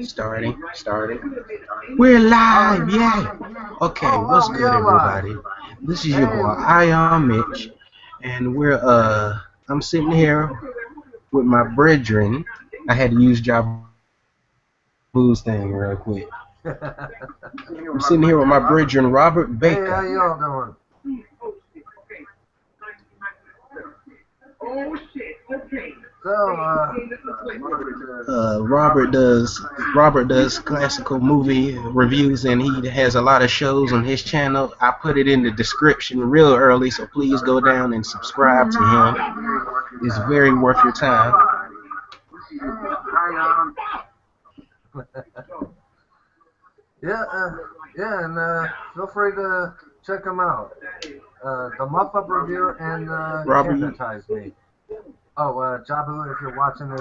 Starting. We're live, yeah. Okay, Oh, what's wow, we good, are live. everybody? This is your Hey, boy, I am Mitch, and I'm sitting here with my brethren. I had to use Javu's thing real quick. I'm sitting here with my brethren, Robert hey, how Baker. y'all doing? So, Robert does classical movie reviews, and he has a lot of shows on his channel. I put it in the description real early, so please go down and subscribe to him. It's very worth your time. yeah, yeah, and feel free to check them out. The Muff Up Reviewer and Robert, Canadize Me. Oh, Jabu, if you're watching this,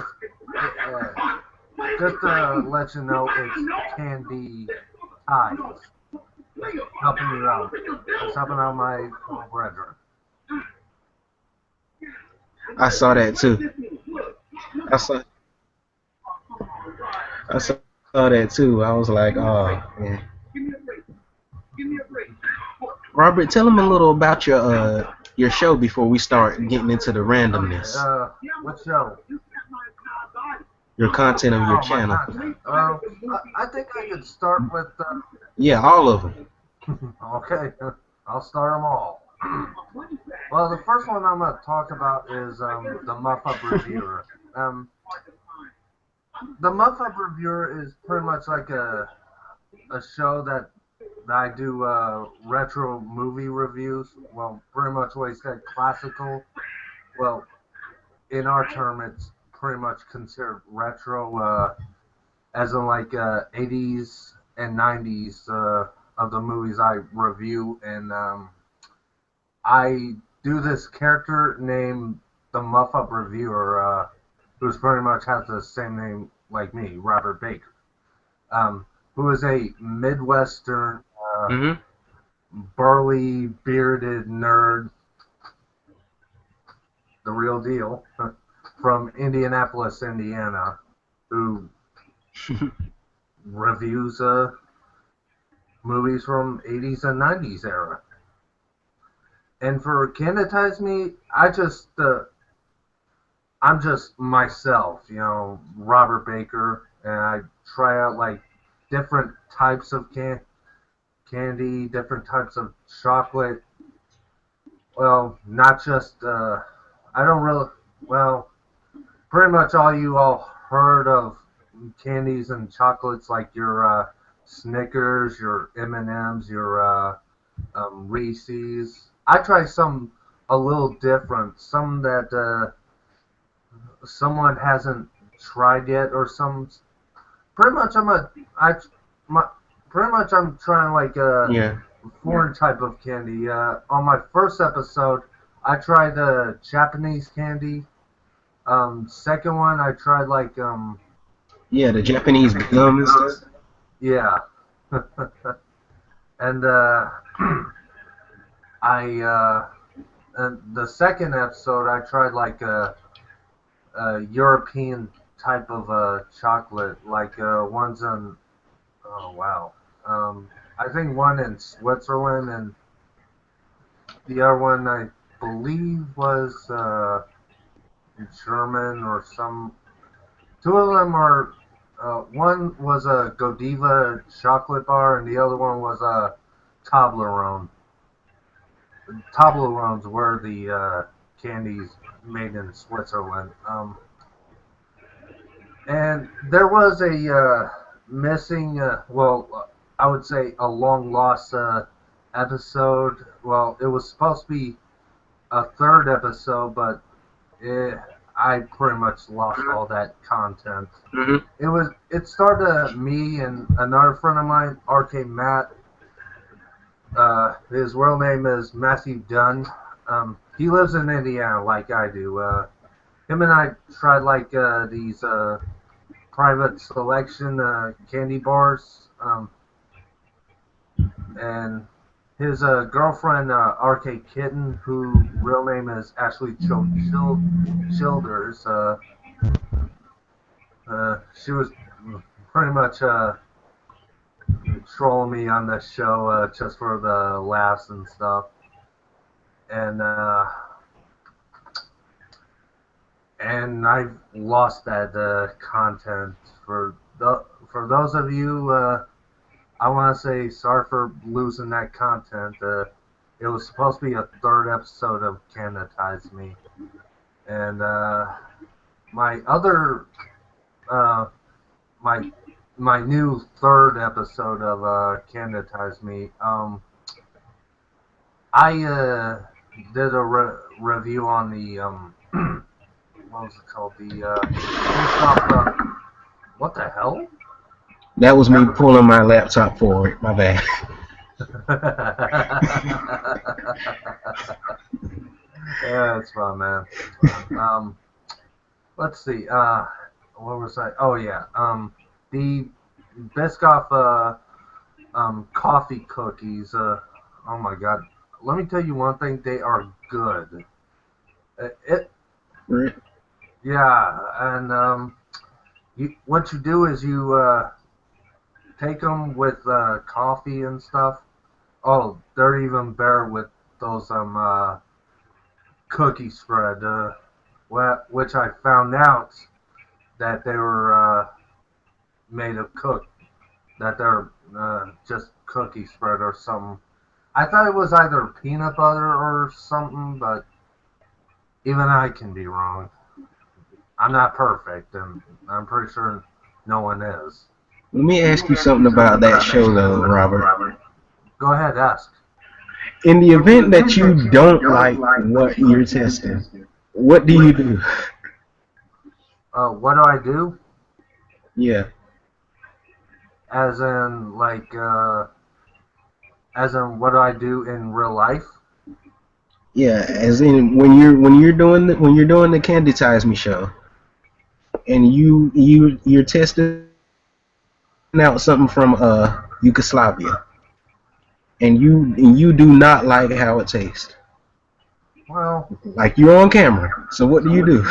just to let you know, it's Candy Ties. Helping you out. It's helping out my brethren. I saw that too. I saw I saw that too. I was like, oh man. Robert, tell him a little about your show before we start getting into the Okay, randomness. what show? Your content of your Oh, my channel. content. I think I could start with. Yeah, all of them. Okay, I'll start them all. Well, the first one I'm going to talk about is the Muff Up Reviewer. The Muff Up Reviewer is pretty much like a show that I do retro movie reviews. Well, pretty much what he said, classical. Well, in our term, it's pretty much considered retro, as in like 80s and 90s of the movies I review. And I do this character named the Muff Up Reviewer, who's pretty much has the same name like me, Robert Baker, who is a Midwestern, Hmm. burly, bearded nerd, the real deal, from Indianapolis, Indiana, who reviews movies from 80s and 90s era. And for Canadize Me, I'm just myself, Robert Baker, and I try out like different types of candy, different types of chocolate. Well, not just I don't really well, pretty much all heard of candies and chocolates like your Snickers, your M&Ms, your Reese's. I try some a little different, some that someone hasn't tried yet, or some. Pretty much, my, pretty much I'm trying like a Yeah. foreign type of candy. On my first episode, I tried the Japanese candy. Second one, I tried like Yeah, the Japanese gum and stuff. yeah, and I and the second episode, I tried like a European type of chocolate, like ones in oh wow, I think one in Switzerland and the other one I believe was German or some. Two of them are. One was a Godiva chocolate bar, and the other one was a Toblerone. Toblerones were the candies made in Switzerland. And there was a missing, I would say a long lost episode. Well, it was supposed to be a third episode, but I pretty much lost all that content. Hmm. It started me and another friend of mine, RK Matt. His real name is Matthew Dunn. He lives in Indiana like I do. Him and I tried like these private selection candy bars, and his girlfriend RK Kitten, who real name is Ashley Childers. She was pretty much trolling me on this show just for the laughs and stuff. And I've lost that content for those of you. I want to say sorry for losing that content. It was supposed to be a third episode of Canadize Me, and my other uh, my my new third episode of Canadize Me. I did a review on the what was it called? What the hell? That was me pulling my laptop forward. My bad. Yeah, it's fun, man. Let's see. What was I? Oh yeah. The Biscoff coffee cookies. Oh my god. Let me tell you one thing. They are good. It. Right. Yeah, and what you do is you take them with coffee and stuff. Oh, they're even better with those cookie spread. Which I found out that they were made of that they're just cookie spread or something. I thought it was either peanut butter or something, but even I can be wrong. I'm not perfect, and I'm pretty sure no one is. Let me ask you something about that show, though, Robert. Go ahead, ask. In the event that you don't like what you're testing, what do you do? What do I do? Yeah. As in, like, as in, what do I do in real life? Yeah, as in when you're doing the Candy Me show, and you're testing out something from Yugoslavia, and you do not like how it tastes. Well, Like you're on camera. So what do you do?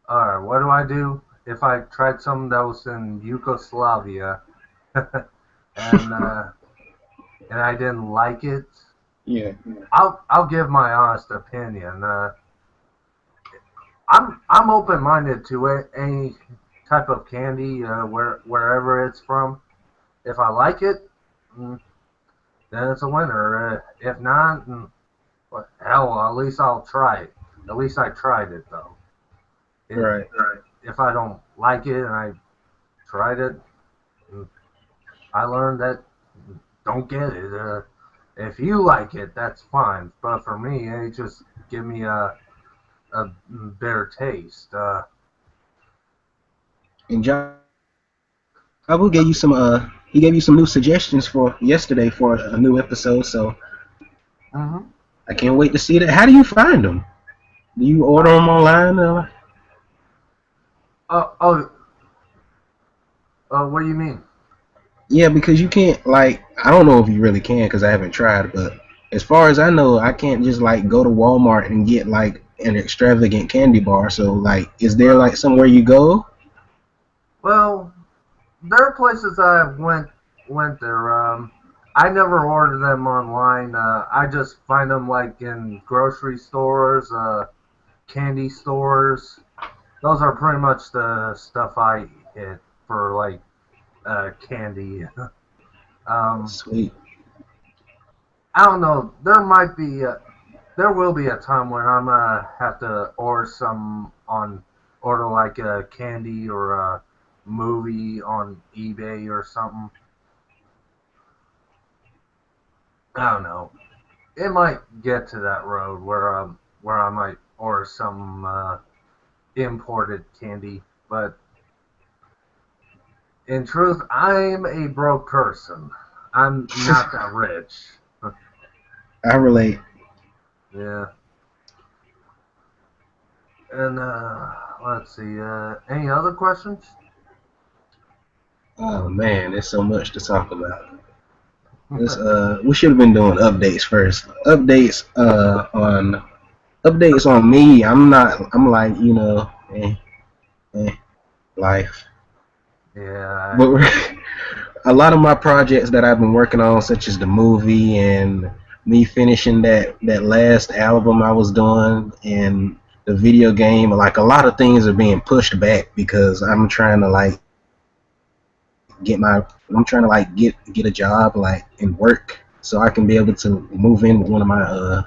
alright, what do I do if I tried something that was in Yugoslavia and I didn't like it? Yeah. I'll give my honest opinion. I'm open minded to any type of candy wherever it's from. If I like it, then it's a winner. If not, well, hell, at least I'll try it. At least I tried it though. Right. If I don't like it and I tried it, I learned that don't get it. If you like it, that's fine. But for me, it just give me a bitter taste. And Jabu gave you some he gave you some new suggestions for yesterday for a new episode. So Mm-hmm. I can't wait to see that. How do you find them? Do you order them online? Oh, what do you mean? Yeah, because you can't like I don't know if you really can because I haven't tried, but as far as I know, I can't just like go to Walmart and get like an extravagant candy bar. So like, is there like somewhere you go? Well, there are places I went there. I never order them online. I just find them like in grocery stores, candy stores. Those are pretty much the stuff I hit for like candy. um, Sweet. I don't know. There will be a time when I'm gonna have to order like a candy or a movie on eBay or something. I don't know. It might get to that road where I might order some imported candy, but in truth, I'm a broke person. I'm not that rich. I relate. Yeah. And let's see. Any other questions? Oh man, there's so much to talk about. We should have been doing updates first. Updates on me. I'm not. I'm like eh, life. Yeah. But a lot of my projects that I've been working on, such as the movie and me finishing that last album I was doing and the video game, like a lot of things are being pushed back because I'm trying to like get a job like and work so I can be able to move in with one of my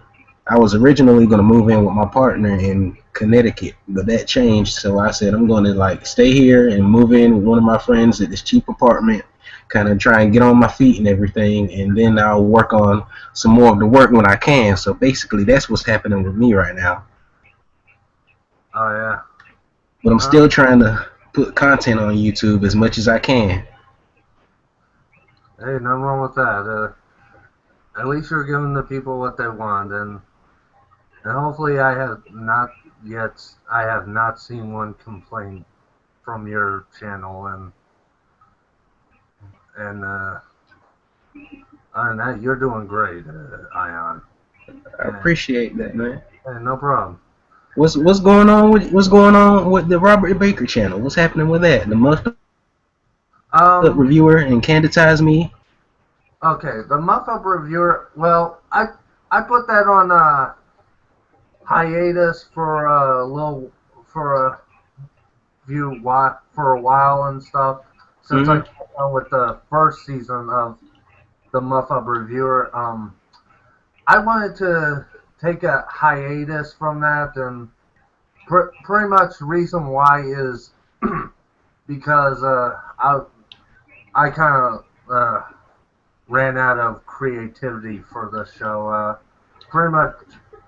I was originally gonna move in with my partner in Connecticut, but that changed. So I said I'm gonna like stay here and move in with one of my friends at this cheap apartment, kind of try and get on my feet and everything, and then I'll work on some more of the work when I can. So basically, that's what's happening with me right now. Oh yeah. But I'm Uh, still trying to put content on YouTube as much as I can. hey, nothing wrong with that. At least you're giving the people what they want, and hopefully I have not seen one complaint from your channel, and other than that, you're doing great, Ion. I And, appreciate that, man. and no problem. What's going on with the Robert Baker channel? What's happening with that? The Muffed Up Um, Reviewer and Candidatize Me. okay, the Muff Up Reviewer. Well, I put that on hiatus for a little for a for a while and stuff since I Hmm. came on with the first season of the Muff Up Reviewer. I wanted to take a hiatus from that, and pretty much the reason why is because I kind of ran out of creativity for the show. Pretty much,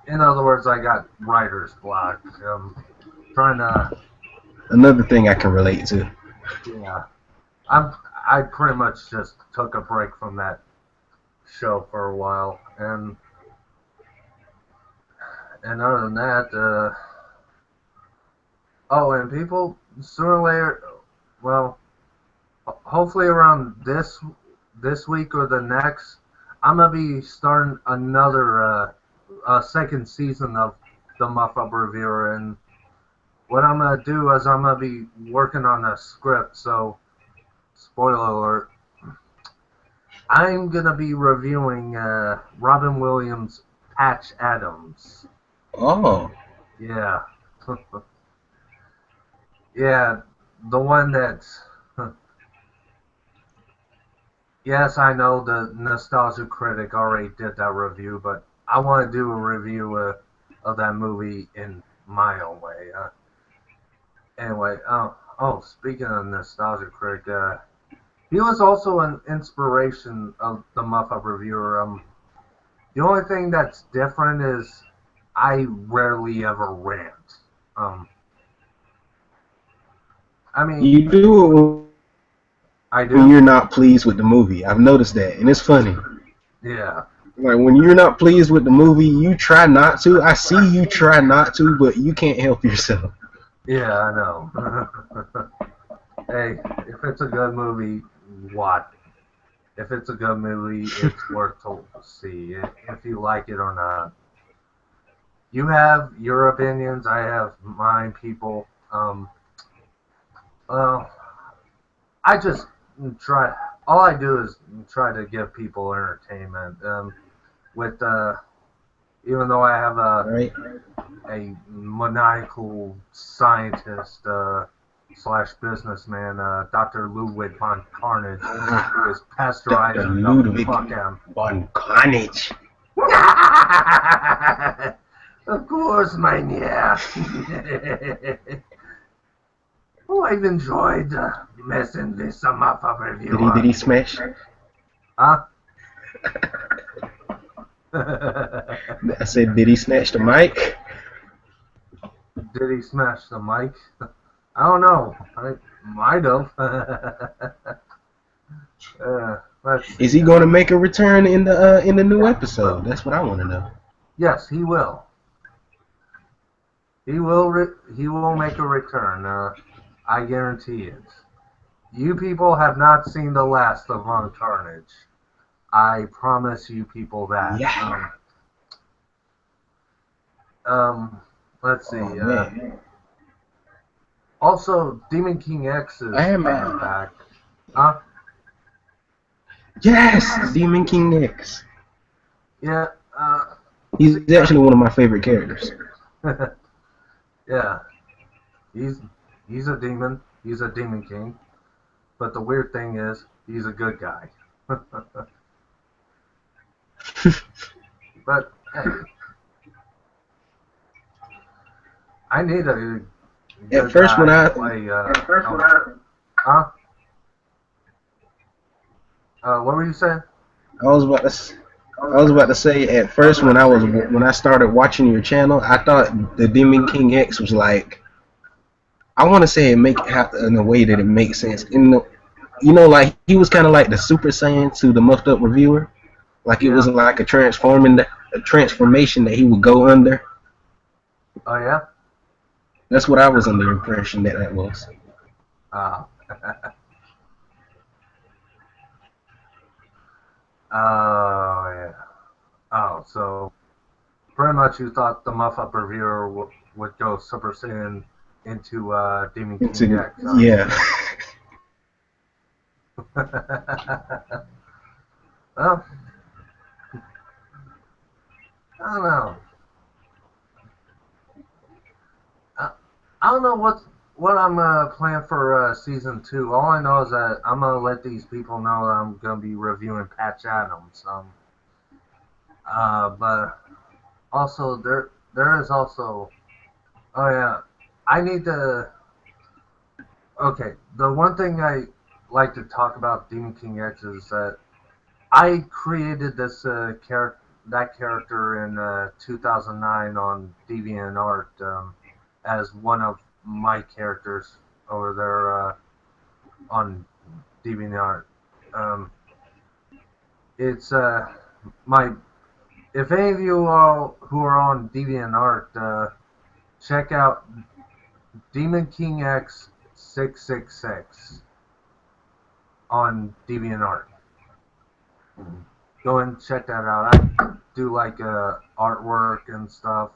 in other words, I got writer's block. Trying to, Another thing I can relate to. yeah, I'm I pretty much just took a break from that show for a while, and other than that, oh, and people sooner or later, well, hopefully around this week or the next, I'm gonna be starting another second season of the Muff Up Reviewer, and what I'm gonna do is I'm gonna be working on a script. So, spoiler alert, I'm gonna be reviewing Robin Williams' Patch Adams. Oh, Yeah, yeah, the one that's. Yes, I know the Nostalgia Critic already did that review, but I want to do a review of that movie in my own way. Anyway, speaking of Nostalgia Critic, he was also an inspiration of the Muff Up Reviewer. The only thing that's different is I rarely ever rant. Um, I mean, you do it I when do. you're not pleased with the movie. I've noticed that, and it's funny. Yeah, Like when you're not pleased with the movie, you try not to. I see you try not to, but you can't help yourself. yeah, I know. Hey, if it's a good movie, watch. If it's a good movie, it's worth to see. If you like it or not. You have your opinions. I have mine. People. Well, I just try. All I do is try to give people entertainment. With even though I have All right. a maniacal scientist slash businessman, Dr. Ludwig von Carnage, who is Dr. pasteurizing the Ludwig fuck out. von Carnage. Of course, mania. Oh, I've enjoyed messing with some of our Did reviewer. he smash? Huh? I said, did he snatch the mic? Did he smash the mic? I don't know. I might have. Let's Is see. he going to make a return in the new episode? That's what I want to know. Yes, he will. He will make a return. I guarantee it. You people have not seen the last of Von Carnage. I promise you people that. Yeah. Um let's Oh see. man. Also, Demon King X I is am mad. back. Huh? Yes, Demon King X. Yeah. See, He's actually one of my favorite characters. yeah. He's he's a demon. He's a demon king. But the weird thing is, he's a good guy. But hey, I need a At good first, when guy to I play. Huh? What were you saying? I was about to I was about to say at first when I started watching your channel, I thought the Demon King X was like I want to say it make in a way that it makes sense. Like he was kind of like the Super Saiyan to the muffed up reviewer. Like it was Yeah. like a transformation that he would go under. Oh yeah. That's what I was under the impression that was. Uh, oh yeah. Oh, so pretty much you thought the Muff Up reviewer would go Super Saiyan into Demon King X, huh? Yeah. Well, I don't know. I, I don't know what I'm planning for season 2. All I know is that I'm gonna let these people know that I'm gonna be reviewing Patch Adams. But also there is also oh yeah, I need to. Okay, the one thing I like to talk about Demon King X is that I created this character in 2009 on DeviantArt as one of my characters over there on DeviantArt. Um, it's my if any of you all who are on DeviantArt, check out Demon King X 666 on DeviantArt. Go and check that out. I do like artwork and stuff.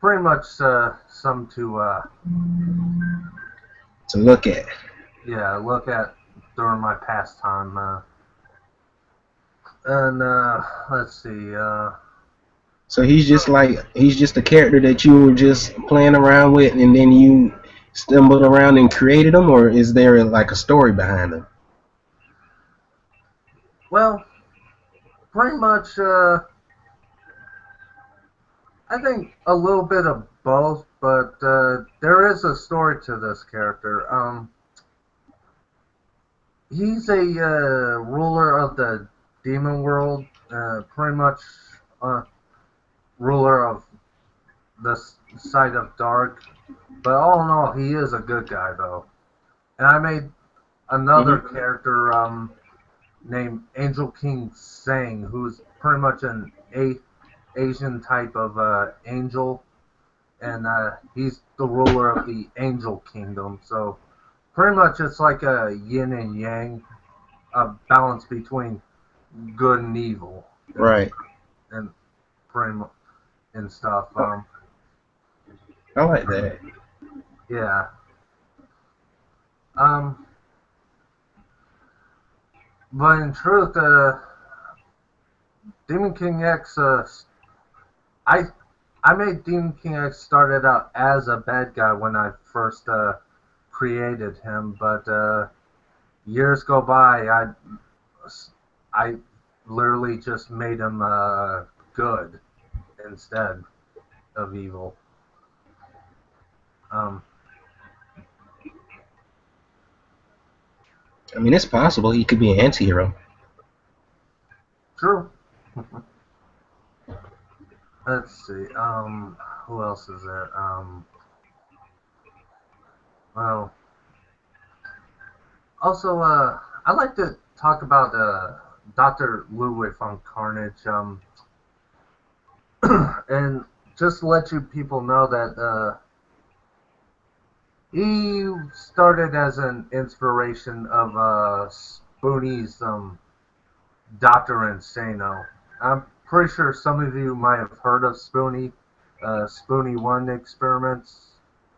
Pretty much some To look at. yeah, look at during my pastime. And let's see. So he's just a character that you were just playing around with, and then you stumbled around and created him, or is there like a story behind him? Well, pretty much. I think a little bit of both, but there is a story to this character. He's a ruler of the demon world, pretty much ruler of the side of dark. But all in all, he is a good guy, though. And I made another Hmm. character named Angel King Sang, who's pretty much an Asian type of angel, and he's the ruler of the Angel Kingdom. So pretty much it's like a yin and yang, a balance between good and evil, Right. and pretty much and stuff. I like that. Yeah. Um, but in truth, Demon King X, I I made Demon King X started out as a bad guy when I first created him, but years go by, I literally just made him good instead of evil. Um, I mean, it's possible he could be an anti-hero. True. Let's see. Who else is there? Well, also, I like to talk about Dr. Ludwig von Carnage. And just to let you people know that he started as an inspiration of Spoonie's Doctor Insano. I'm pretty sure some of you might have heard of Spoonie, Spoonie One experiments.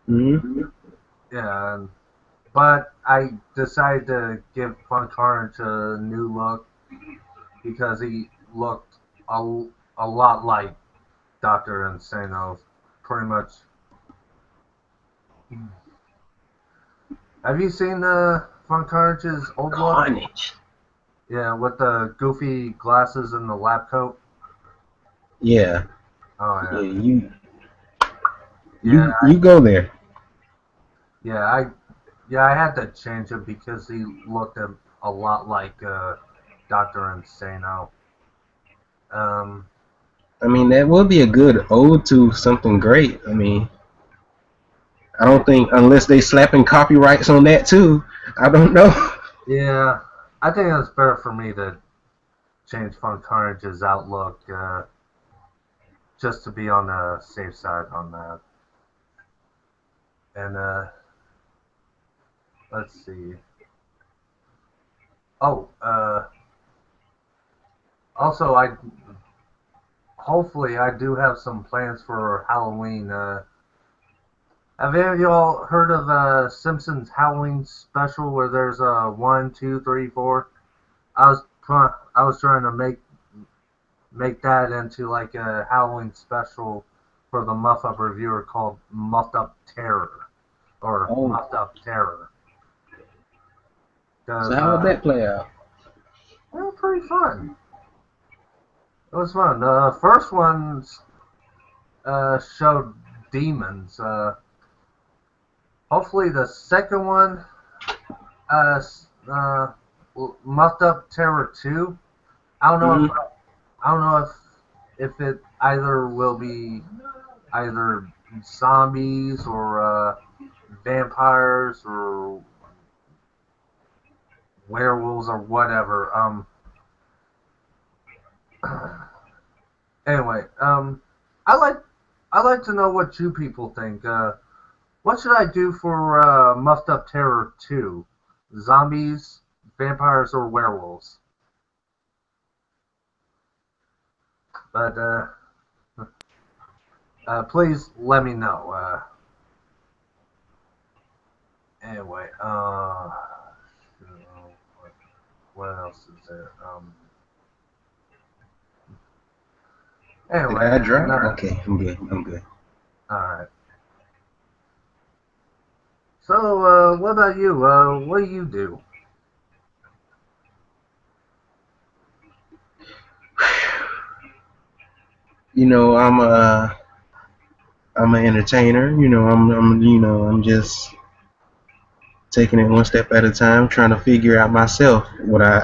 Mm-hmm. Yeah, but I decided to give Fun Carnage a new look because he looked a, a lot like Dr. Insano, pretty much. Have you seen Fun Carnage's old look? Carnage. Yeah, with the goofy glasses and the lab coat. Yeah. Oh Yeah. yeah, yeah, You go there. yeah. I had to change it because he looked a lot like Dr. Insano. Um, I mean, that would be a good ode to something great. I mean, I don't think unless they slapping copyrights on that too. I don't know. yeah, I think it's better for me to change Fun Carnage's outlook just to be on the safe side on that. And let's see. Oh, also, I hopefully I do have some plans for Halloween. Have any of y'all heard of Simpsons Halloween special where there's a one, two, three, four? I was trying to make that into like a Halloween special for the Muff Up reviewer called Muffed Up Terror or Oh, Muffed Up Terror so because how would that play out? it was pretty fun. It was fun. The first one showed demons. Hopefully the second one, uh, uh, Muffed Up Terror 2. I don't know if Hmm. I don't know if it either will be either zombies or vampires or werewolves or whatever. Anyway, I like I like to know what you people think. What should I do for Muffed Up Terror 2? Zombies, vampires, or werewolves? But please let me know. Anyway, what else is there? Did Anyway, I drop? Okay, I'm good. I'm good. all right. So, what about you? What do you do? You know, I'm an entertainer. I'm just taking it one step at a time, trying to figure out myself what I.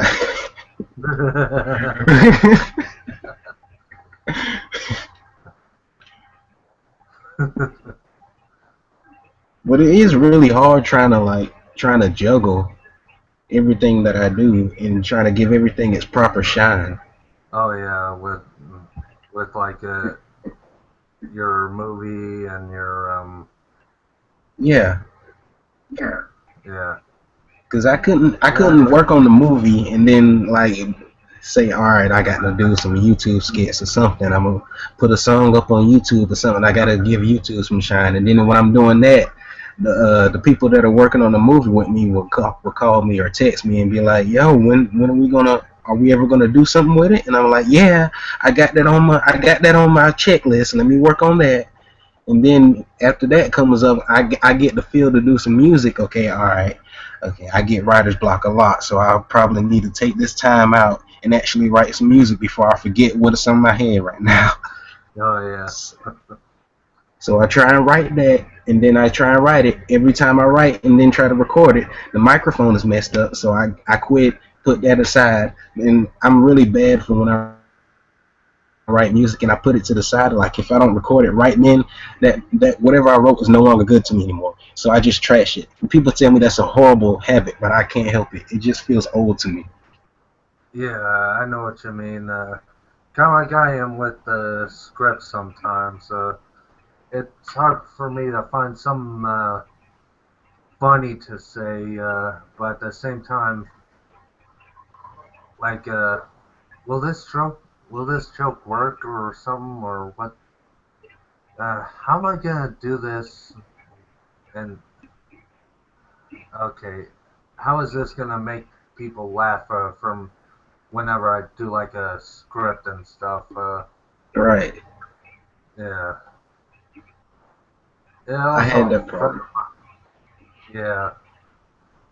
But it is really hard trying to juggle everything that I do and trying to give everything its proper shine. Oh yeah, with like your movie and your Yeah, yeah. because I Yeah, couldn't work on the movie and then like say, all right, I got to do some YouTube skits or something. I'm gonna put a song up on YouTube or something. I got to give YouTube some shine. And then when I'm doing that, the people that are working on the movie with me will call me or text me and be like, "Yo, when are we gonna? Are we ever gonna do something with it?" And I'm like, "Yeah, I got that on my checklist. Let me work on that." And then after that comes up, I get the feel to do some music. Okay, all right, okay, I get writer's block a lot, so I'll probably need to take this time out and actually write some music before I forget what's on my head right now. oh yeah. So I try and write that, and then I try and write it. Every time I write and then try to record it, the microphone is messed up, so I quit, put that aside, and I'm really bad for when I write music and I put it to the side. Like if I don't record it right then, that whatever I wrote is no longer good to me anymore. So I just trash it. And people tell me that's a horrible habit, but I can't help it. It just feels old to me. Yeah, I know what you mean. Kind of like I am with the script sometimes. It's hard for me to find some funny to say, but at the same time, like, will this joke work or something or what? How am I gonna do this? And okay, how is this gonna make people laugh from whenever I do like a script and stuff? Right. Yeah. It I had also, that problem. yeah.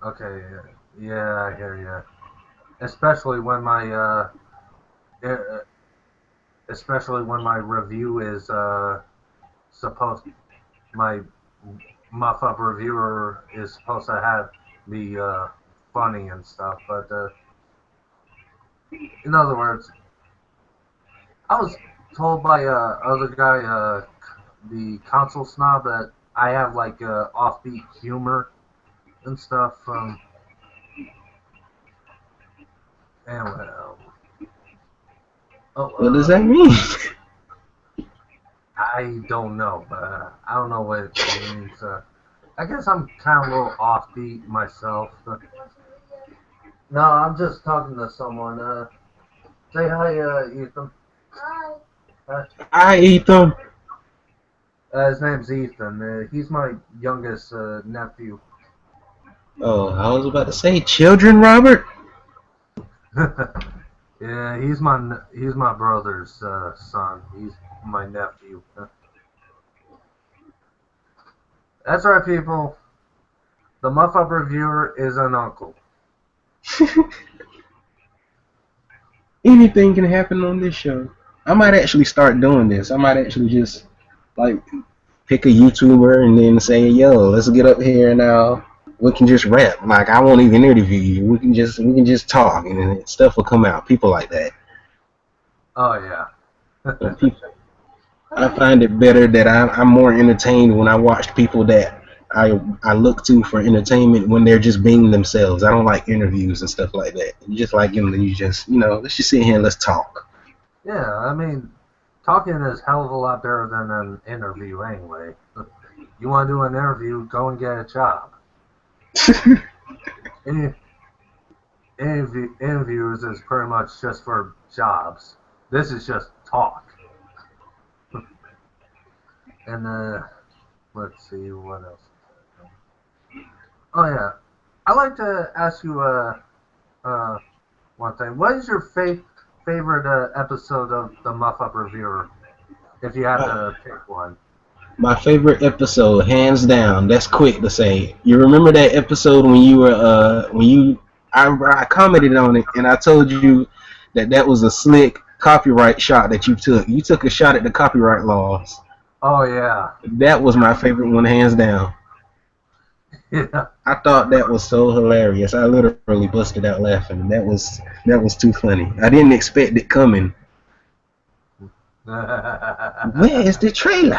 Okay. Yeah, I hear you. Especially when uh, especially when my review is supposed my muff up reviewer is supposed to have be funny and stuff. But in other words, I was told by other guy, the console snob, that I have like offbeat humor and stuff. Anyway, oh, What does that mean? I don't know, but I don't know what it means. I guess I'm kind of a little offbeat myself. No, I'm just talking to someone. Say hi, Ethan. Uh, I eat them. his name's Ethan. He's my youngest nephew. Oh, I was about to say children, Robert. Yeah, he's my brother's son. He's my nephew. That's right, people. The Muff Up Reviewer is an uncle. Anything can happen on this show. I might actually start doing this. I might actually just like pick a YouTuber and then say, "Yo, let's get up here now. We can just rap. Like I won't even interview you. We can just talk, and then stuff will come out. People like that. Oh yeah. And people, I find it better that I'm more entertained when I watch people that I look to for entertainment when they're just being themselves. I don't like interviews and stuff like that. You just like them, and you just let's just sit here and let's talk. Yeah, I mean, talking is a hell of a lot better than an interview anyway. You want to do an interview, go and get a job. Any, interviews is pretty much just for jobs. This is just talk. And let's see what else. Oh yeah, I'd like to ask you uh one thing. What is your favorite episode of the Muff Up Reviewer? If you have to pick one. My favorite episode, hands down. That's quick to say. You remember that episode when you were I commented on it and I told you that was a slick copyright shot that you took. You took a shot at the copyright laws. Oh yeah, That was my favorite one, hands down. yeah. I thought that was so hilarious. I literally busted out laughing. That was too funny. I didn't expect it coming. Where is the trailer?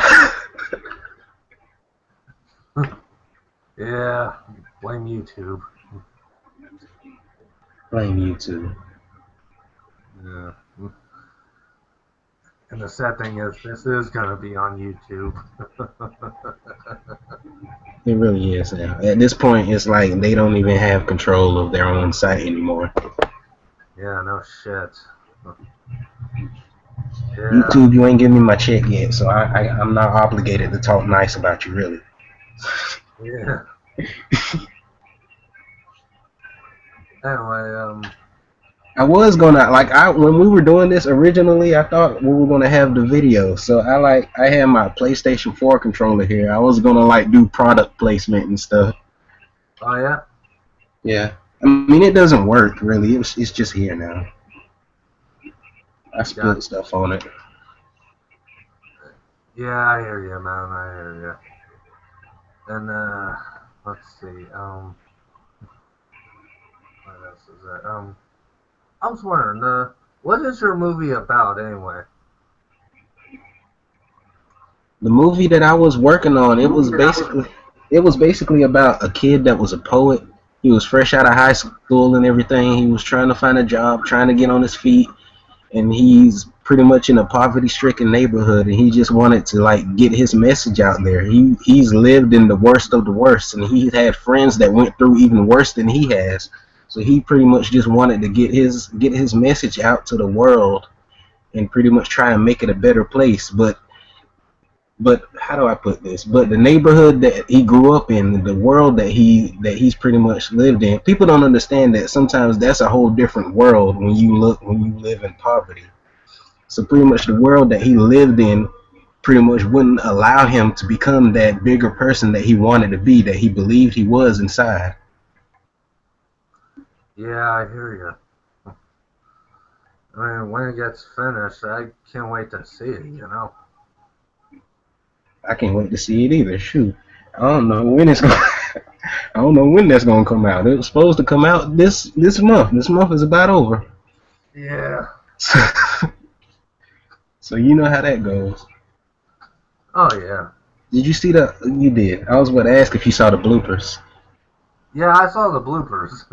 Yeah, blame YouTube. Blame YouTube. Yeah. And the sad thing is, this is gonna be on YouTube. It really is now. At this point, it's like they don't even have control of their own site anymore. Yeah, no shit. Yeah, YouTube, you ain't giving me my check yet, so I'm not obligated to talk nice about you, really. yeah. Anyway, I was gonna when we were doing this originally, I thought we were gonna have the video. So I had my PlayStation 4 controller here. I was gonna do product placement and stuff. oh yeah. Yeah. I mean it doesn't work really. It's just here now. I Got, spilled stuff on it. yeah, I hear you, man. I hear you. And let's see. What else is there? I was wondering, what is your movie about anyway? The movie that I was working on, it was basically about a kid that was a poet. He was fresh out of high school and everything. He was trying to find a job, trying to get on his feet, and he's pretty much in a poverty-stricken neighborhood, and he just wanted to get his message out there. He's lived in the worst of the worst, and he's had friends that went through even worse than he has. So he pretty much just wanted to get his message out to the world and pretty much try and make it a better place. But but how do I put this? But the neighborhood that he grew up in, the world that he's pretty much lived in, people don't understand that sometimes that's a whole different world when you live in poverty. So pretty much the world that he lived in pretty much wouldn't allow him to become that bigger person that he wanted to be, that he believed he was inside. Yeah, I hear you. I mean, when it gets finished, I can't wait to see it. I can't wait to see it either. Shoot, I don't know when it's going. I don't know when that's gonna come out. It was supposed to come out this month. This month is about over. Yeah. So you know how that goes. Oh, yeah. Did you see the? You did. I was about to ask if you saw the bloopers. Yeah, I saw the bloopers.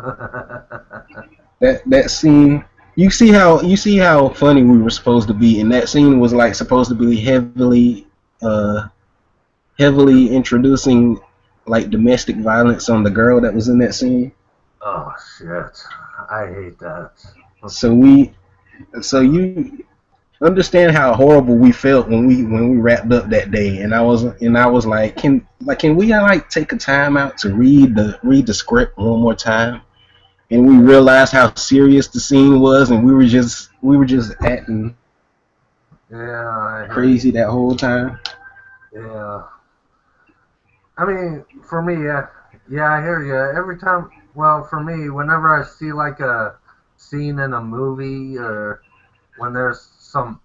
That scene. You see how funny we were supposed to be, and that scene was like supposed to be uh, heavily introducing like domestic violence on the girl that was in that scene. Oh, shit. I hate that. So we, so you understand how horrible we felt when we wrapped up that day, and I was like, can we like take a time out to read the script one more time? And we Yeah. realized how serious the scene was, and we were just acting Yeah, I hear you. crazy that whole time. Yeah. I mean, for me, yeah, I hear you. Every time, well, for me, whenever I see like a scene in a movie or when there's some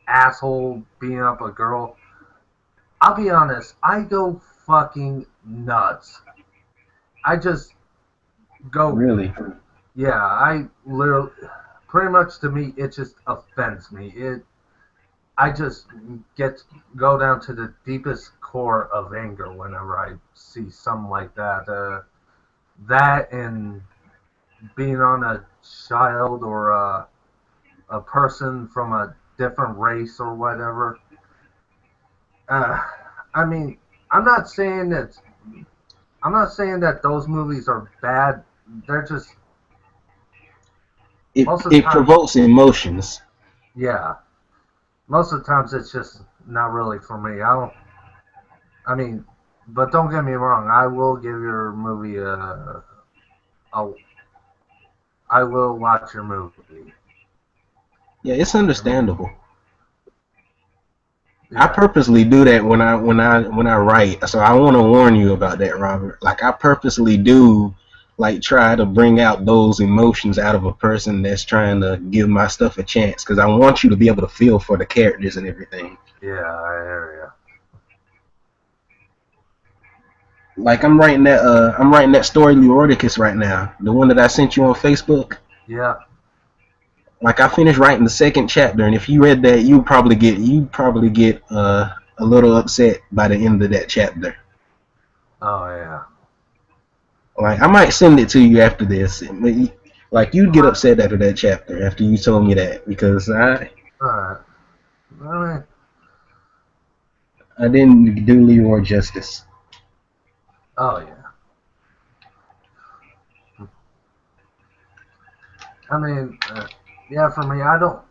asshole beating up a girl, I'll be honest, I go fucking nuts. I just go, Really, yeah, I literally, pretty much to me, it just offends me. I just get go down to the deepest core of anger whenever I see something like that. That and being on a child or a person from a different race or whatever. Uh, I mean, I'm not saying that I'm not saying that those movies are bad. They're just it most of the it time, provokes emotions. yeah. Most of the times, it's just not really for me. I don't. I mean, but don't get me wrong. I will give your movie a I will watch your movie. Yeah, it's I mean, understandable. I yeah, purposely do that when I write. So I want to warn you about that, Robert. Like I purposely do like try to bring out those emotions out of a person that's trying to give my stuff a chance because I want you to be able to feel for the characters and everything. yeah, I hear Like I'm writing that story Leroticus right now, the one that I sent you on Facebook. you. Yeah. Like I finished writing the second chapter, and if you read that, you probably get a little upset by the end of that chapter. Oh yeah. Like I might send it to you after this. Like you'd get upset after that chapter after you told me that because I All right. I mean, I didn't do Leroy justice. oh yeah. I mean, yeah. For me, I don't.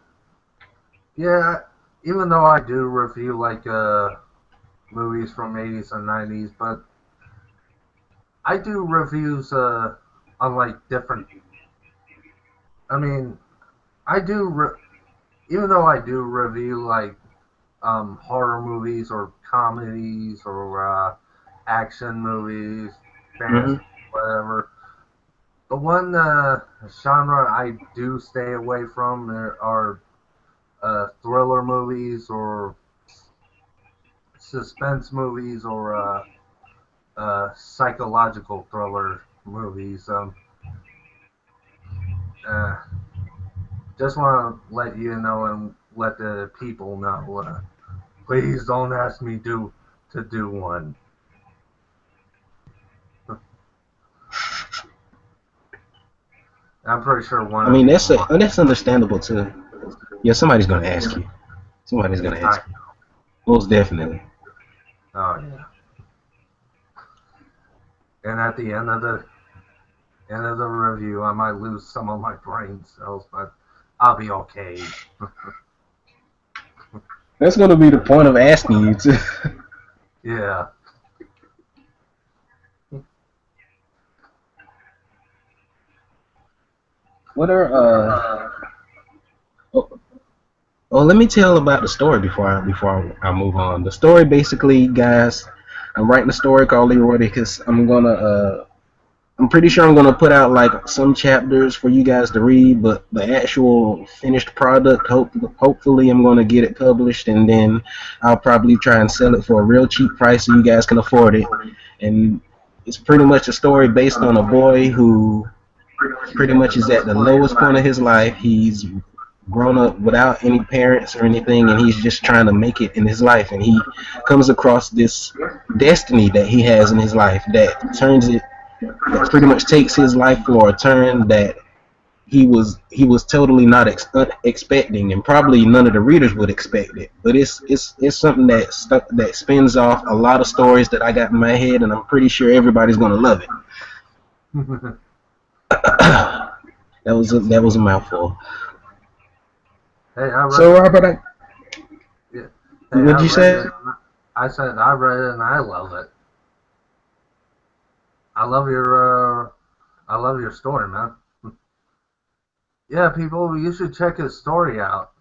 Yeah. Even though I do review like movies from 80s and 90s, but I do reviews on like different. I mean, I do even though I do review like horror movies or comedies or action movies, Hmm. fantasy, whatever. The one genre I do stay away from are thriller movies or suspense movies or psychological thriller movies. Uh, just want to let you know and let the people know. Please don't ask me to do one. I'm pretty sure one I of mean you that's want. that's understandable too. Yeah, somebody's gonna ask you. Somebody's gonna I ask you. Most definitely. Oh yeah. And at the end of the review, I might lose some of my brain cells, but I'll be okay. That's gonna be the point of asking you to. Yeah. What are oh, oh, let me tell about the story before I move on. The story basically, guys, I'm writing a story called Leroy because I'm pretty sure I'm gonna put out like some chapters for you guys to read, but the actual finished product, hopefully, I'm gonna get it published, and then I'll probably try and sell it for a real cheap price so you guys can afford it. And it's pretty much a story based on a boy who pretty much is at the lowest point of his life. He's grown up without any parents or anything, and he's just trying to make it in his life. And he comes across this destiny that he has in his life that pretty much takes his life for a turn that he was totally not expecting, and probably none of the readers would expect it. But it's something that spins off a lot of stories that I got in my head, and I'm pretty sure everybody's gonna love it. That was a mouthful. Hey, I read So it. Robert, Yeah. Hey, I what'd you read say? it. I said I read it and I love it. I love your story, man. Yeah, people, you should check his story out.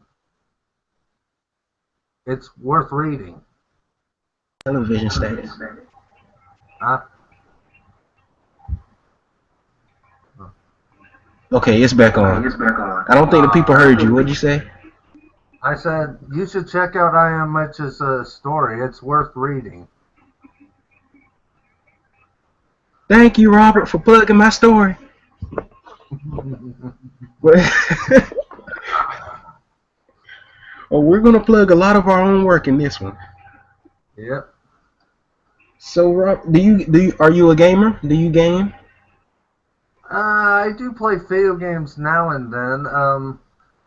It's worth reading. Television status. Huh? Okay, it's back on. I don't think the people heard you. What'd you say? I said you should check out I Am Mitch's story. It's worth reading. Thank you, Robert, for plugging my story. Well, we're gonna plug a lot of our own work in this one. Yep. So, Rob, are you a gamer? Do you game? I do play video games now and then.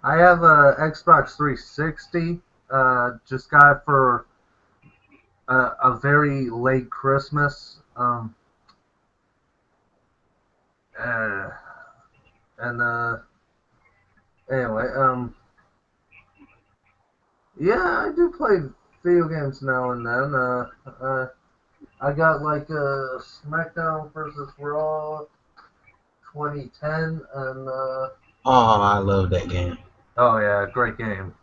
I have a Xbox 360. Just got it for a very late Christmas. Uh, and anyway, yeah, I do play video games now and then. I got like SmackDown versus Raw 2010, and Oh, I love that game. oh yeah, great game.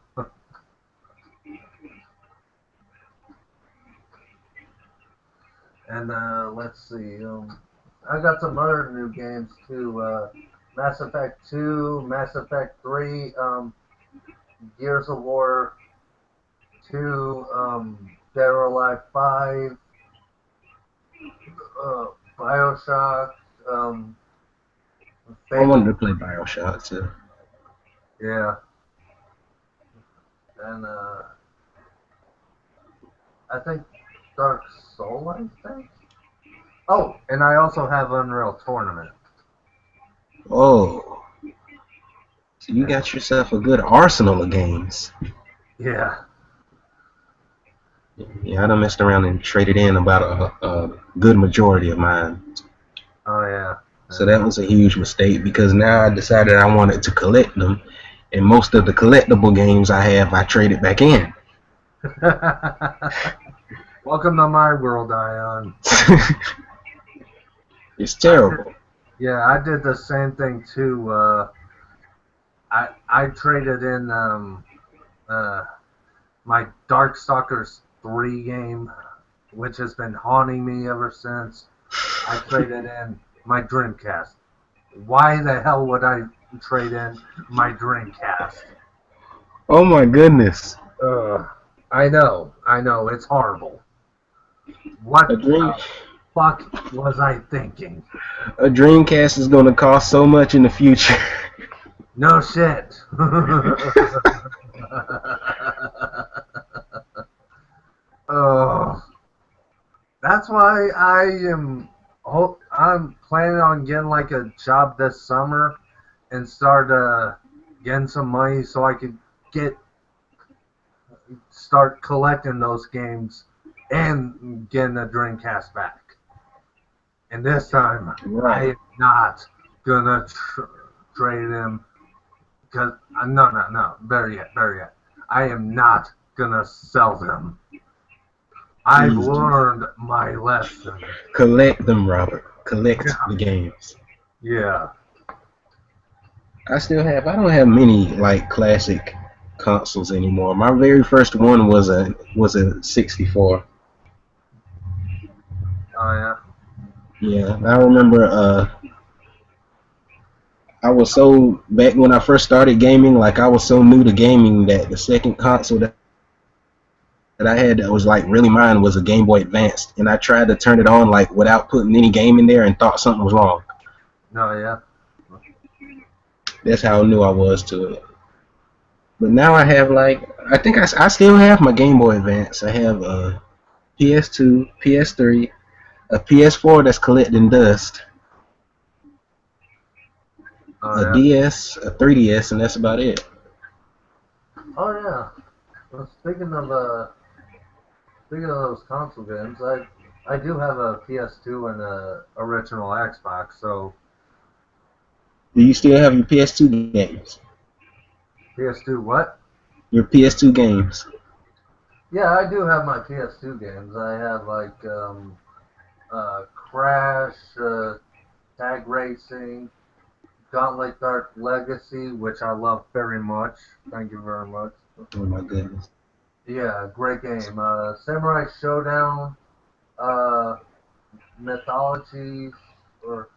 And let's see, I got some other new games too. Mass Effect 2, Mass Effect 3, Gears of War 2, Dead or Alive 5, Bioshock. Um, I wanted Fable, to play Bioshock too. yeah, and I think Dark Soul. I think. Oh, and I also have Unreal Tournament. Oh, so you got yourself a good arsenal of games. Yeah. Yeah, I done messed around and traded in about a good majority of mine. Oh yeah. So that was a huge mistake because now I decided I wanted to collect them, and most of the collectible games I have, I traded back in. Welcome to my world, Ion. It's terrible. Yeah, I did the same thing too. I traded in uh, my Darkstalkers 3 game, which has been haunting me ever since. I traded in my Dreamcast. Why the hell would I trade in my Dreamcast? Oh my goodness. I know, it's horrible. What A dream the fuck was I thinking? a Dreamcast is gonna cost so much in the future. No shit. Oh, that's why I'm planning on getting like a job this summer and start getting some money so I could get start collecting those games and getting a Dreamcast back. And this time, I Right. am not gonna trade him because no, better yet. I am not gonna sell them. I've Please do. learned my lesson. Collect them, Robert. Collect Yeah. the games. Yeah. I don't have many like classic consoles anymore. My very first one was a 64. Oh yeah. Yeah, I remember I was so back when I first started gaming, like I was so new to gaming that the second console that I had that was like really mine was a Game Boy Advance, and I tried to turn it on like without putting any game in there and thought something was wrong. No, yeah. That's how new I was to it. But now I have like I think I still have my Game Boy Advance. I have a PS2, PS3, a PS4 that's collecting dust, Oh a yeah. DS, a 3DS, and that's about it. Oh yeah. Well, speaking of those console games, I do have a PS2 and a original Xbox. So Do you still have your PS2 games? PS2 what? Your PS2 games? Yeah, I do have my PS2 games. I have like Crash, Tag Racing, Gauntlet Dark Legacy, which I love very much. Thank you very much. Oh my goodness. Yeah, great game. Samurai Showdown, uh, Mythologies, or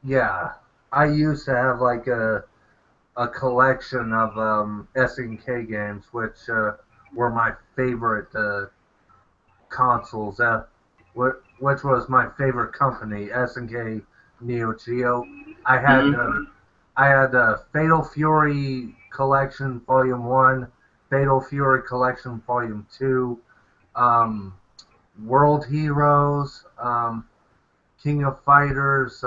yeah, I used to have like a collection of SNK games, which were my favorite consoles. Which was my favorite company, SNK Neo Geo. I had Hmm. uh, I had Fatal Fury Collection Volume One, Fatal Fury Collection Volume Two, um, World Heroes, King of Fighters,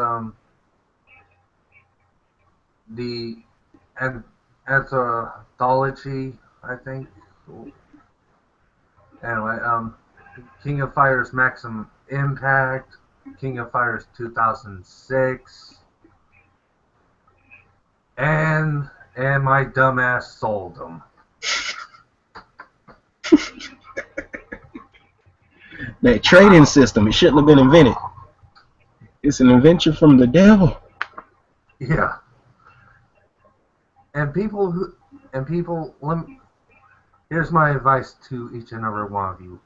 the an- anthology, I think. Anyway, King of Fighters Maximum Impact, King of Fighters 2006, and my dumbass sold them. That trading system, it shouldn't have been invented. It's an invention from the devil. Yeah, and people who and people. Here's my advice to each and every one of you: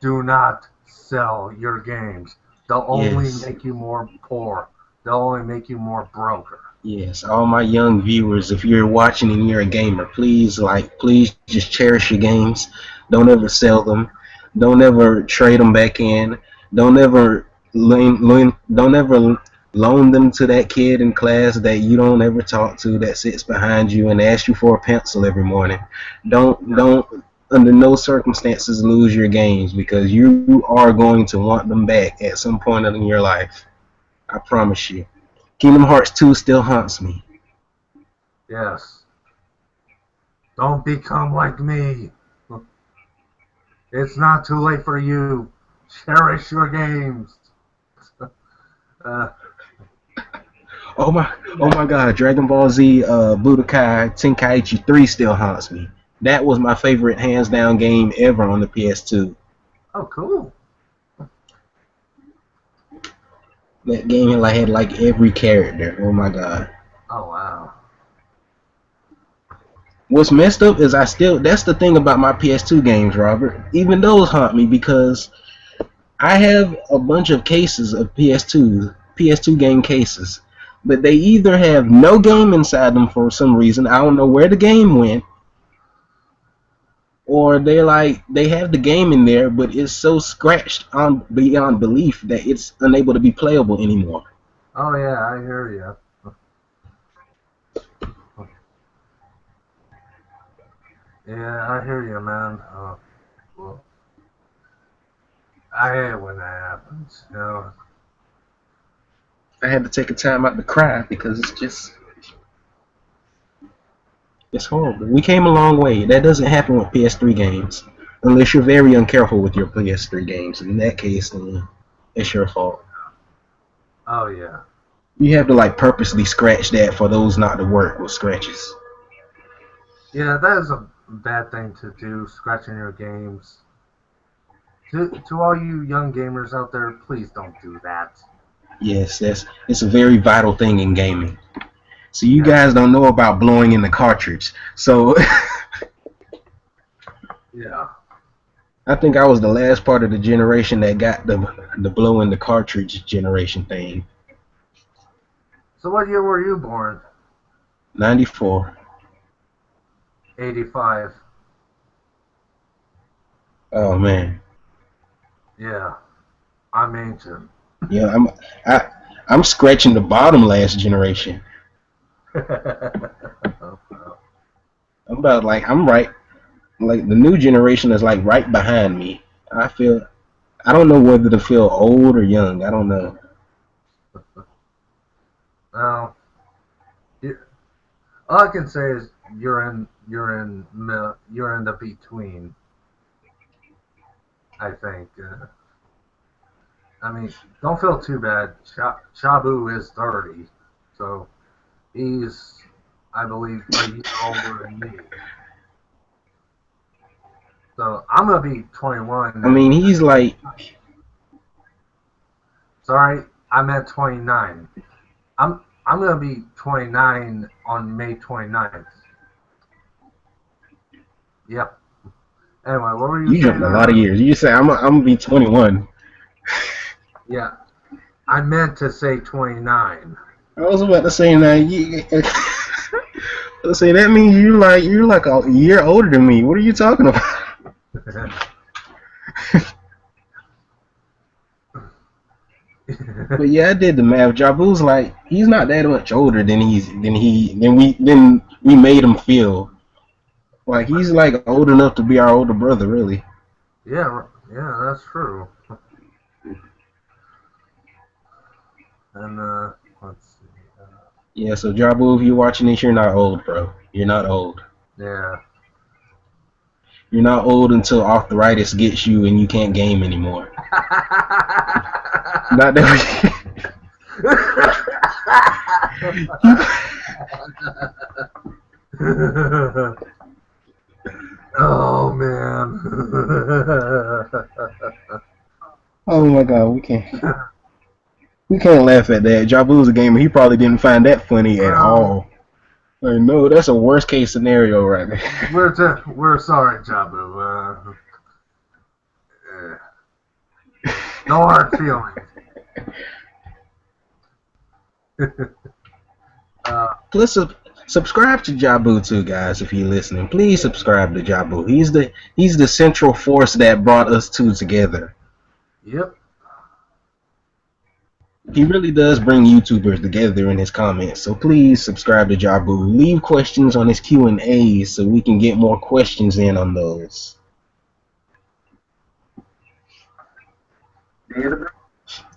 do not sell your games. They'll only Yes. make you more poor. They'll only make you more broker. Yes, all my young viewers, if you're watching and you're a gamer, please just cherish your games. Don't ever sell them. Don't ever trade them back in. Don't ever don't ever loan them to that kid in class that you don't ever talk to that sits behind you and asks you for a pencil every morning. Yeah. Don't under no circumstances lose your games because you are going to want them back at some point in your life. I promise you. Kingdom Hearts 2 still haunts me. Yes. Don't become like me. It's not too late for you. Cherish your games. Uh, Oh my God, Dragon Ball Z Budokai Tenkaichi 3 still haunts me. That was my favorite hands down game ever on the PS2. oh, cool. That game had like every character. Oh my God. Oh, wow. What's messed up is I still that's the thing about my PS2 games, Robert. Even those haunt me because I have a bunch of cases of PS2 game cases. But they either have no game inside them for some reason. I don't know where the game went, or they have the game in there, but it's so scratched on beyond belief that it's unable to be playable anymore. Oh, yeah, I hear you. Yeah, I hear you, man. Well, I hate it when that happens. I had to take a time out to cry because it's horrible. We came a long way. That doesn't happen with PS3 games unless you're very uncareful with your PS3 games. In that case, then it's your fault. Oh, yeah. You have to like purposely scratch that for those not to work with scratches. Yeah, that is a bad thing to do, scratching your games. To all you young gamers out there, please don't do that. Yes, it's a very vital thing in gaming. So you Yeah, guys don't know about blowing in the cartridge. So yeah. I think I was the last part of the generation that got the blow in the cartridge generation thing. So what year were you born? 94. 85. Oh man. Yeah, I'm ancient. Yeah, I I'm scratching the bottom last generation. I'm about like I'm right like the new generation is like right behind me. I don't know whether to feel old or young. I don't know. Well, all I can say is you're in the between. I think. I mean, don't feel too bad. Shabu is 30, so he's, I believe, a year older than me. So I'm gonna be 21, I and mean, he's like sorry, I meant 29. I'm gonna be 29 on May 29th. Yep. Anyway, what were you you saying jumping a lot of earlier? years. You say I'm gonna be 21. Yeah, I meant to say 29. I was about to say now. Let's say that means you're like a year older than me. What are you talking about? But yeah, I did the math. Jabu's like he's not that much older than we made him feel. Like he's like old enough to be our older brother, really. Yeah, yeah, that's true. And let's see. Yeah, so Jabu, if you're watching this, you're not old, bro. You're not old. Yeah. You're not old until arthritis gets you and you can't game anymore. Not that Oh man. Oh my god, we can't laugh at that. Jabu's a gamer. He probably didn't find that funny at Well, all. Like, no, that's a worst case scenario right there. we're sorry, Jabu. No hard feelings. uh, Let's subscribe to Jabu too, guys. If you're listening, please subscribe to Jabu. He's the central force that brought us two together. yep. He really does bring YouTubers together in his comments. So please subscribe to Jabu. Leave questions on his Q&As so we can get more questions in on those.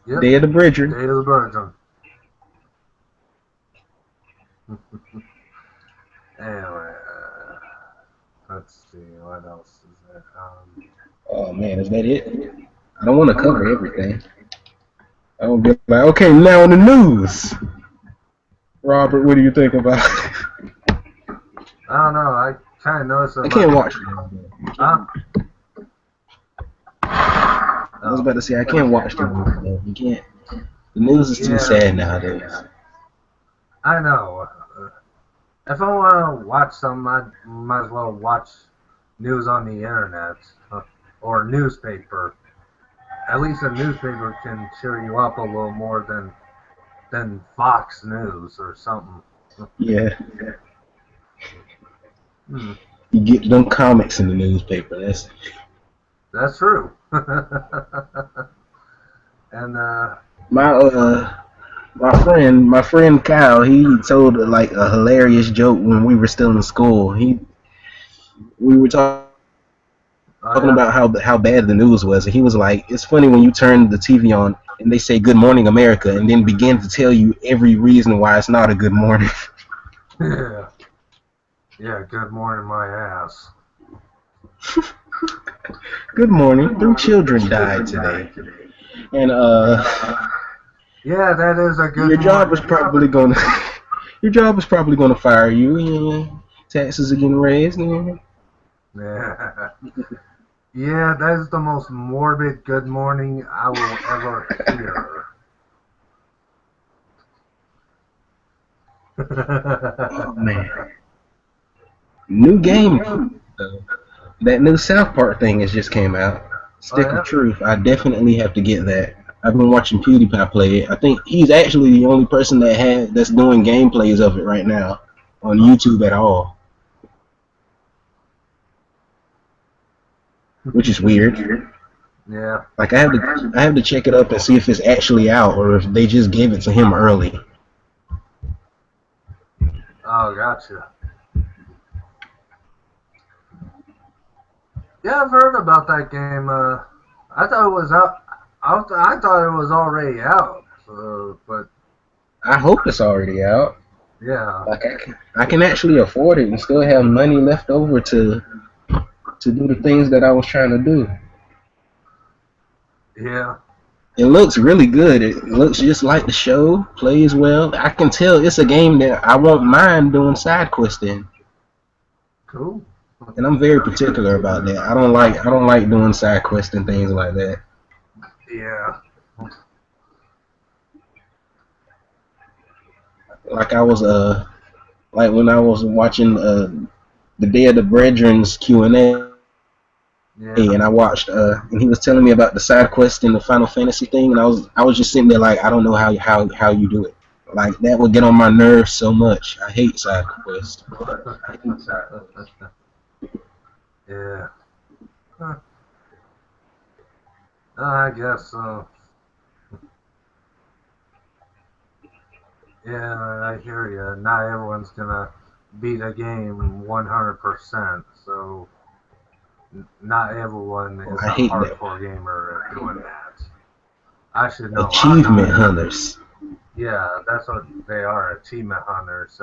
Yep. Day of the Bridger. Day of the Virgin. Anyway, let's see what else is there. Oh man, is that it? I don't want to cover everything. I don't be like, okay, now in the news. Robert, what do you think about? I don't know. I kind of noticed that. I can't watch. Huh? I was about to say I can't watch the news though. You can't. The news is too sad nowadays. I know. If I want to watch something, I might as well watch news on the internet or newspaper. At least a newspaper can cheer you up a little more than Fox News or something. Yeah. Hmm. You get them comics in the newspaper. That's true. And My my friend Kyle. He told like a hilarious joke when we were still in school. We were talking yeah. about how bad the news was, and he was like, "It's funny when you turn the TV on and they say Good Morning America, and then begin to tell you every reason why it's not a good morning." Yeah. Yeah, good morning, my ass. Good morning. 3 children died today, and Yeah, that is a good your job morning. is probably gonna your job is probably gonna fire you. You know, taxes are getting raised. You know. Yeah. Yeah, that is the most morbid good morning I will ever hear. Oh man, new game. Uh, that new South Park thing has just came out. Oh Stick of yeah? Truth. I definitely have to get that. I've been watching PewDiePie play it. I think he's actually the only person that's doing gameplays of it right now on YouTube at all, which is weird. Yeah. Like I have to check it up and see if it's actually out or if they just gave it to him early. Oh, gotcha. Yeah, I've heard about that game. I thought it was out. I thought it was already out. But I hope it's already out. yeah, Like I can actually afford it and still have money left over to do the things that I was trying to do. yeah, It looks really good. It looks just like the show. Plays well. I can tell it's a game that I won't mind doing side questing, cool. and I'm very particular about that. I don't like doing side quests and things like that. Yeah, Like I was like when I was watching the Day of the Brethren's Q&A, yeah, and I watched and he was telling me about the side quest in the Final Fantasy thing, and I was just sitting there like I don't know how you do it. Like that would get on my nerves so much. I hate side quests. yeah. Huh. I guess so. Yeah, I hear you. Not everyone's gonna beat a game 100%. So not everyone is I a hate that. hardcore gamer at doing that. I should know. I'm Achievement not. hunters. Yeah, that's what they are, achievement hunters.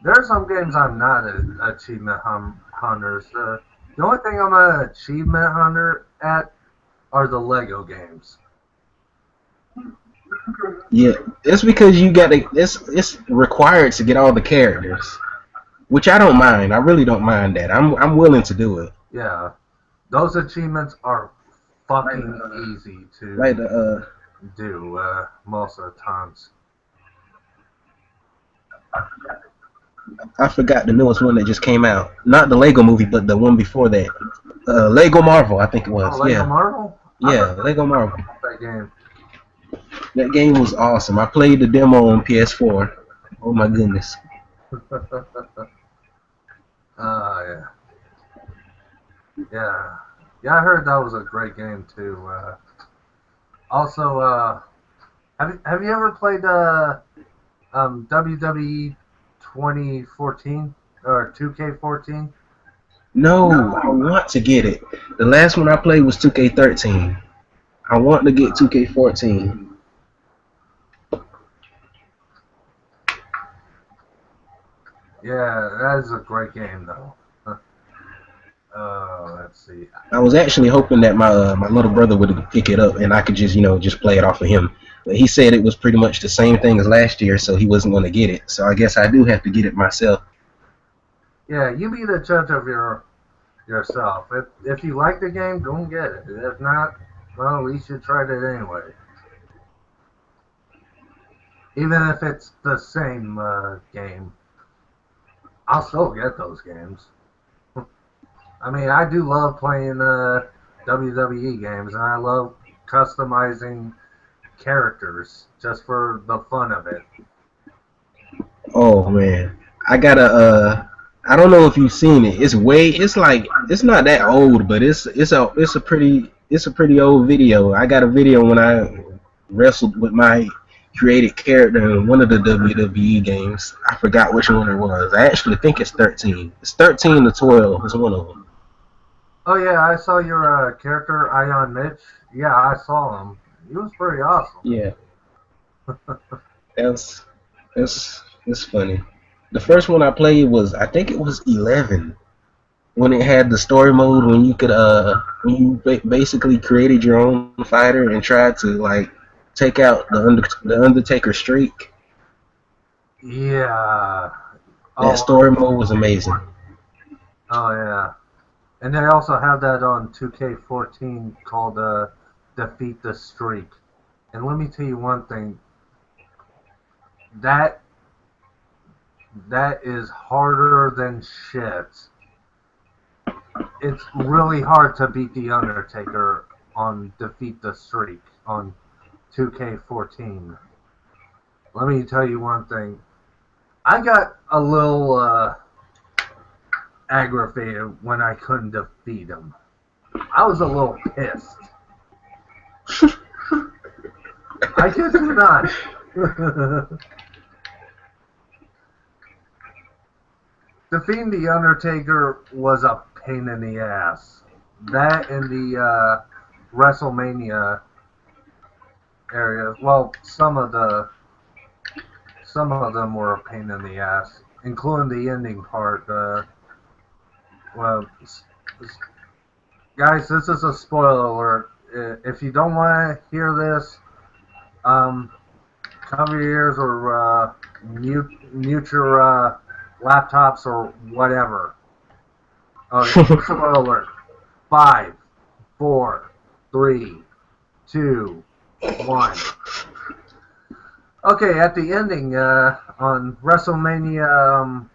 There are some games I'm not achievement hunters. The only thing I'm an achievement hunter at are the Lego games. Yeah, it's because you got to. It's required to get all the characters, which I don't mind. I really don't mind that. I'm willing to do it. Yeah, those achievements are fucking easy Like to the do most of the times. I forgot the newest one that just came out. Not the Lego movie, but the one before that. Lego Marvel, I think it Oh, was. Lego Yeah, Marvel? I yeah, forgot Lego Marvel. about that game. That game was awesome. I played the demo on PS4. Oh my goodness. Yeah, yeah, yeah. I heard that was a great game too. Also, have you ever played WWE 2014 or 2K14? No, I want to get it. The last one I played was 2K13. I want to get 2K14. Yeah, that is a great game though. Let's see. I was actually hoping that my little brother would pick it up and I could just play it off of him. But he said it was pretty much the same thing as last year, so he wasn't going to get it. So I guess I do have to get it myself. Yeah, you be the judge of yourself. If you like the game, go and get it. If not, well, at least you tried it anyway. Even if it's the same game, I'll still get those games. I mean, I do love playing WWE games, and I love customizing characters just for the fun of it. Oh man, I gotta I don't know if you've seen it. It's not that old, but it's a pretty old video. I got a video when I wrestled with my created character in one of the WWE games. I forgot which one it was. I actually think it's 13. It's 13 to 12 is one of them. Oh yeah, I saw your character Ion Mitch. Yeah, I saw him. He was pretty awesome. Yeah, that's it's funny. The first one I played was I think it was 11 when it had the story mode when you could when you basically created your own fighter and tried to like take out the Undertaker streak. Yeah. That Oh, story mode was amazing. oh yeah. And they also have that on 2K14 called Defeat the Streak. And let me tell you one thing, that that is harder than shit. It's really hard to beat the Undertaker on Defeat the Streak on 2K14. Let me tell you one thing. I got a little aggravated when I couldn't defeat him. I was a little pissed. I kid you not. Defeating the Undertaker was a pain in the ass. That in the WrestleMania area. Well, some of them were a pain in the ass, including the ending part. Well, guys, this is a spoiler alert. If you don't want to hear this, cover your ears or mute your laptops or whatever. Spoiler alert. 5, 4, 3, 2, 1. Okay, at the ending on WrestleMania,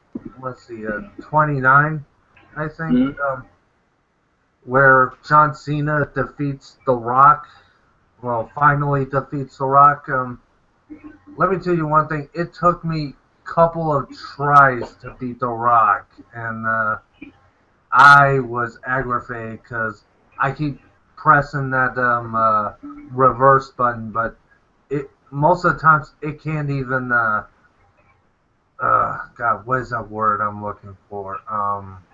let's see, 29, I think, where John Cena defeats The Rock. Well, finally defeats The Rock. Let me tell you one thing. It took me a couple of tries to beat The Rock, and I was aggravated because I keep pressing that reverse button, but most of the times it can't even. God, what is that word I'm looking for?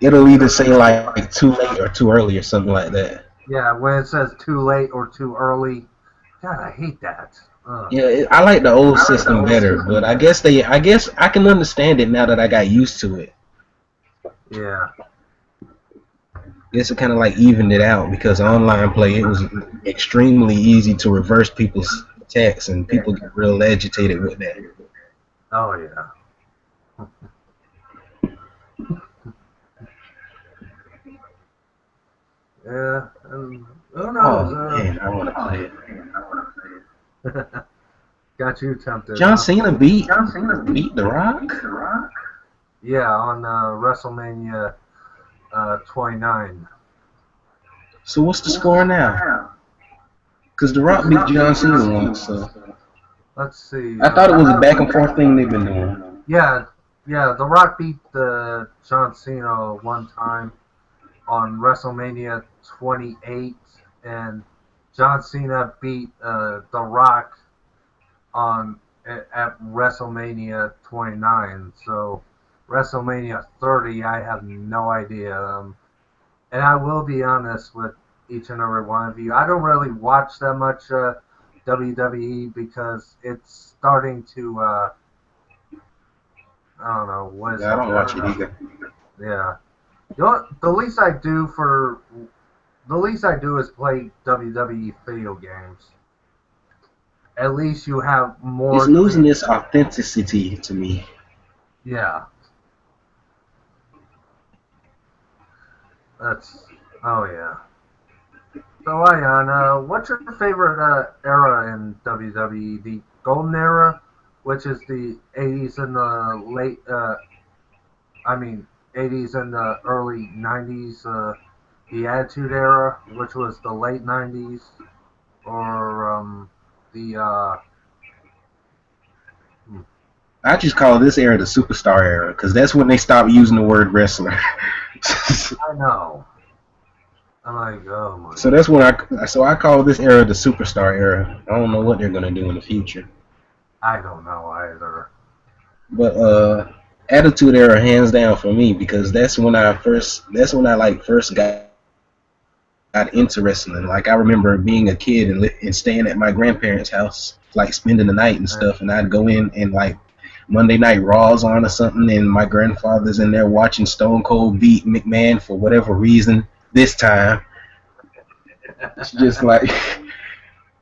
It'll either say like too late or too early or something like that. Yeah, when it says too late or too early. God, I hate that. Yeah, I like the old system better, but I guess I can understand it now that I got used to it. Yeah. I guess it kind of like evened it out because online play it was extremely easy to reverse people's attacks and people get real agitated with that. Oh yeah. Yeah. Who knows? Oh man, I want to play it. Got you tempted. John Cena beat The Rock? Yeah, on WrestleMania 29. So what's the score now? Because The Rock beat John Cena once, so. Let's see. I thought it was a back and forth thing they've been doing. Yeah, The Rock beat John Cena one time on WrestleMania 28, and John Cena beat The Rock at WrestleMania 29. So WrestleMania 30, I have no idea. And I will be honest with each and every one of you. I don't really watch that much WWE because it's starting to. I don't know what is. Yeah, I don't watch it either. Yeah, the least I do is play WWE video games. At least you have more. It's losing its authenticity to me. Yeah. Oh yeah. So Ian, what's your favorite era in WWE? The Golden Era, which is the 80s and the late, 80s and the early 90s. The Attitude Era, which was the late 90s, or I just call this era the superstar era because that's when they stopped using the word wrestler. I know. I'm like, oh my. So that's when I call this era the superstar era. I don't know what they're gonna do in the future. I don't know either. But Attitude Era hands down for me because that's when I first got into wrestling. Like I remember being a kid and staying at my grandparents' house, like spending the night and stuff, and I'd go in and like Monday Night Raw's on or something, and my grandfather's in there watching Stone Cold beat McMahon for whatever reason this time. It's just like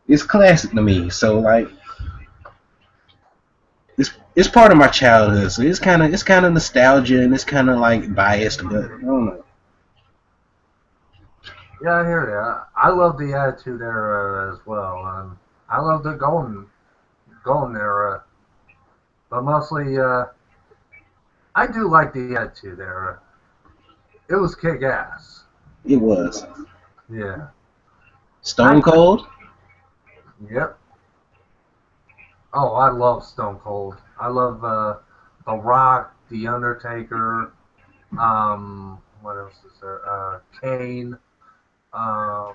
it's classic to me. So like it's part of my childhood. So it's kind of nostalgia and it's kind of like biased, but I don't know. Yeah, I hear you. I love the Attitude Era as well, and I love the Golden Era, but mostly I do like the Attitude Era. It was kick ass. It was Yeah. Stone Cold. Yep. Oh, I love Stone Cold. I love The Rock, The Undertaker. What else is there? Kane. Um,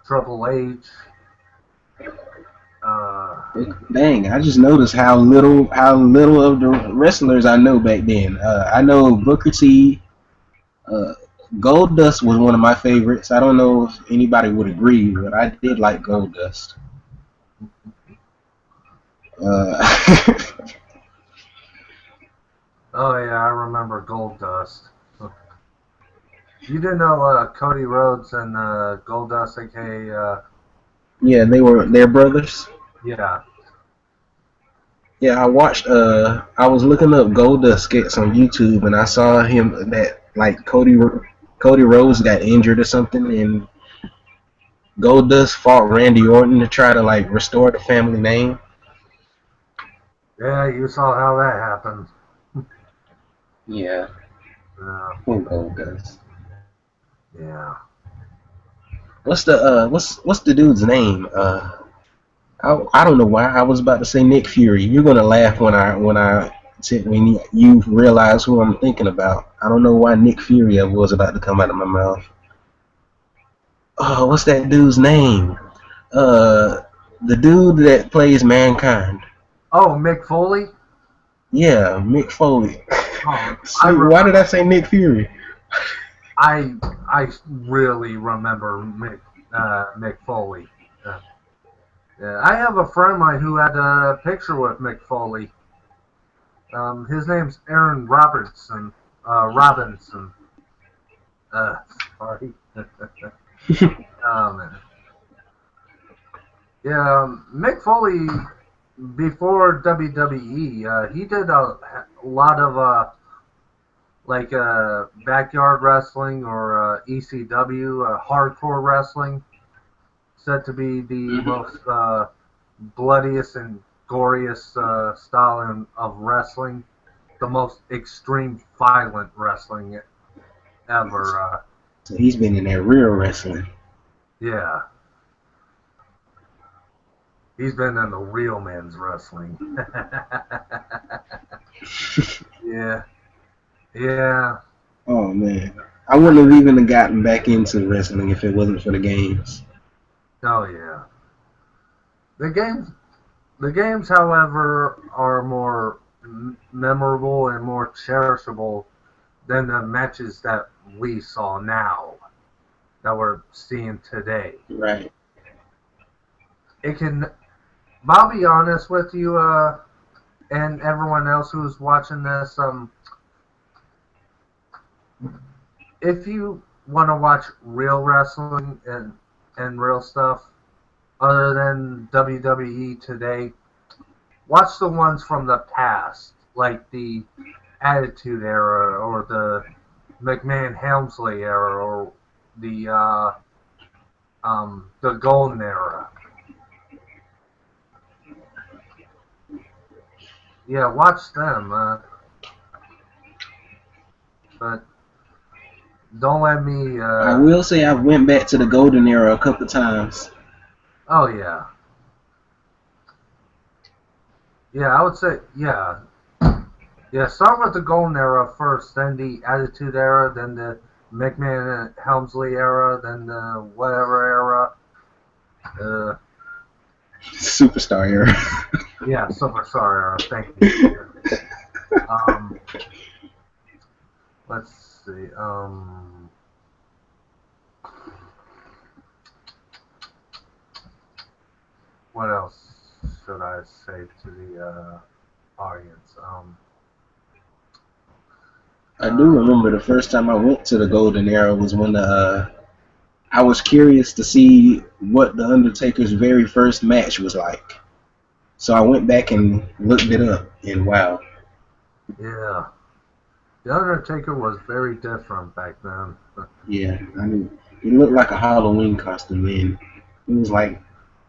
Triple H. Uh, Dang, I just noticed how little of the wrestlers I know back then. I know Booker T. Uh, Goldust was one of my favorites. I don't know if anybody would agree, but I did like Goldust. Uh, oh yeah, I remember Gold Dust. You didn't know Cody Rhodes and Gold Dust, aka yeah, they're brothers. yeah, Yeah, I watched. I was looking up Goldust skits on YouTube, and I saw him that like Cody Rhodes got injured or something, and Goldust fought Randy Orton to try to like restore the family name. yeah. You saw how that happened. Yeah, Yeah, poor Goldust. yeah. What's the dude's name? I don't know why I was about to say Nick Fury. You're gonna laugh when you realize who I'm thinking about. I don't know why Nick Fury was about to come out of my mouth. Oh, what's that dude's name? Uh, the dude that plays Mankind. Oh, Mick Foley. Yeah, Mick Foley. Oh, I See, why did remember. I say Nick Fury? I really remember Mick Foley. Uh, yeah, I have a friend of mine who had a picture with Mick Foley. His name's Aaron Robertson. Robinson. Uh, sorry. Oh man. Yeah, Mick Foley before WWE, he did a lot of backyard wrestling or ECW, hardcore wrestling, said to be the most bloodiest and goriest style of wrestling, the most extreme violent wrestling ever. So he's been in that real wrestling. Yeah, he's been in the real man's wrestling. Yeah, yeah. Oh man, I wouldn't have even gotten back into wrestling if it wasn't for the games. Oh yeah. The games, the games, however, are more memorable and more cherishable than the matches that we saw now, that we're seeing today. Right. It can. I'll be honest with you, and everyone else who's watching this. If you want to watch real wrestling and real stuff other than WWE today, watch the ones from the past, like the Attitude Era or the McMahon Helmsley era or the Golden Era. Yeah, watch them, but don't let me. I will say I went back to the golden era a couple times. Oh yeah, yeah. I would say yeah, yeah. Start with the Golden Era first, then the Attitude Era, then the McMahon and Helmsley era, then the whatever era. Uh, Superstar era. yeah, Superstar era. Thank you. Um, let's see. What else should I say to the audience? I do Uh, remember the first time I went to the golden era was when I was curious to see what the Undertaker's very first match was like. So I went back and looked it up, and wow. yeah, the Undertaker was very different back then. Yeah, I knew. It looked like a Halloween costume, and it was like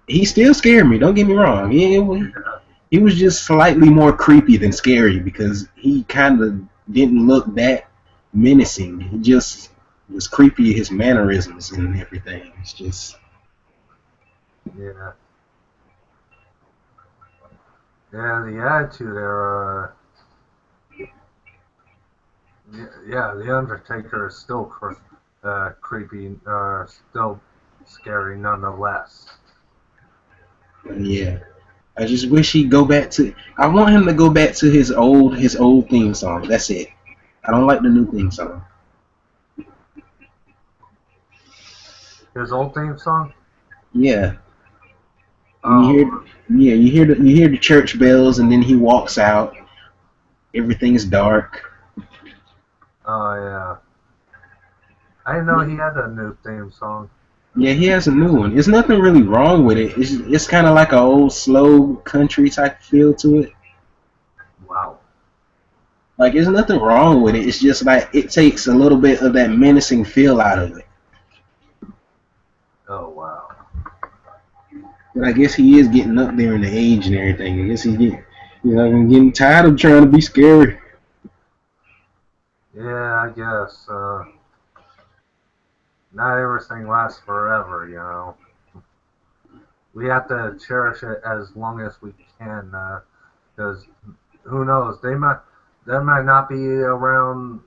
he still scared me. Don't get me wrong. He was just slightly more creepy than scary because he kind of didn't look that menacing. He just was creepy. His mannerisms and everything. It's just Yeah, yeah. The attitude era. Yeah, the Undertaker is still creepy, still scary nonetheless. yeah. I just wish he'd go back to. I want him to go back to his old theme song. That's it. I don't like the new theme song. His old theme song. Yeah, when you Oh, hear, yeah, you hear the church bells, and then he walks out. Everything's dark. oh yeah. I didn't know he had a new theme song. Yeah, he has a new one. There's nothing really wrong with it. It's kind of like an old slow country type feel to it. Wow. Like there's nothing wrong with it. It's just like it takes a little bit of that menacing feel out of it. Oh wow. But I guess he is getting up there in the age and everything. I guess he's getting tired of trying to be scary. Yeah, I guess. Not everything lasts forever, you know. We have to cherish it as long as we can, because who knows? They might not be around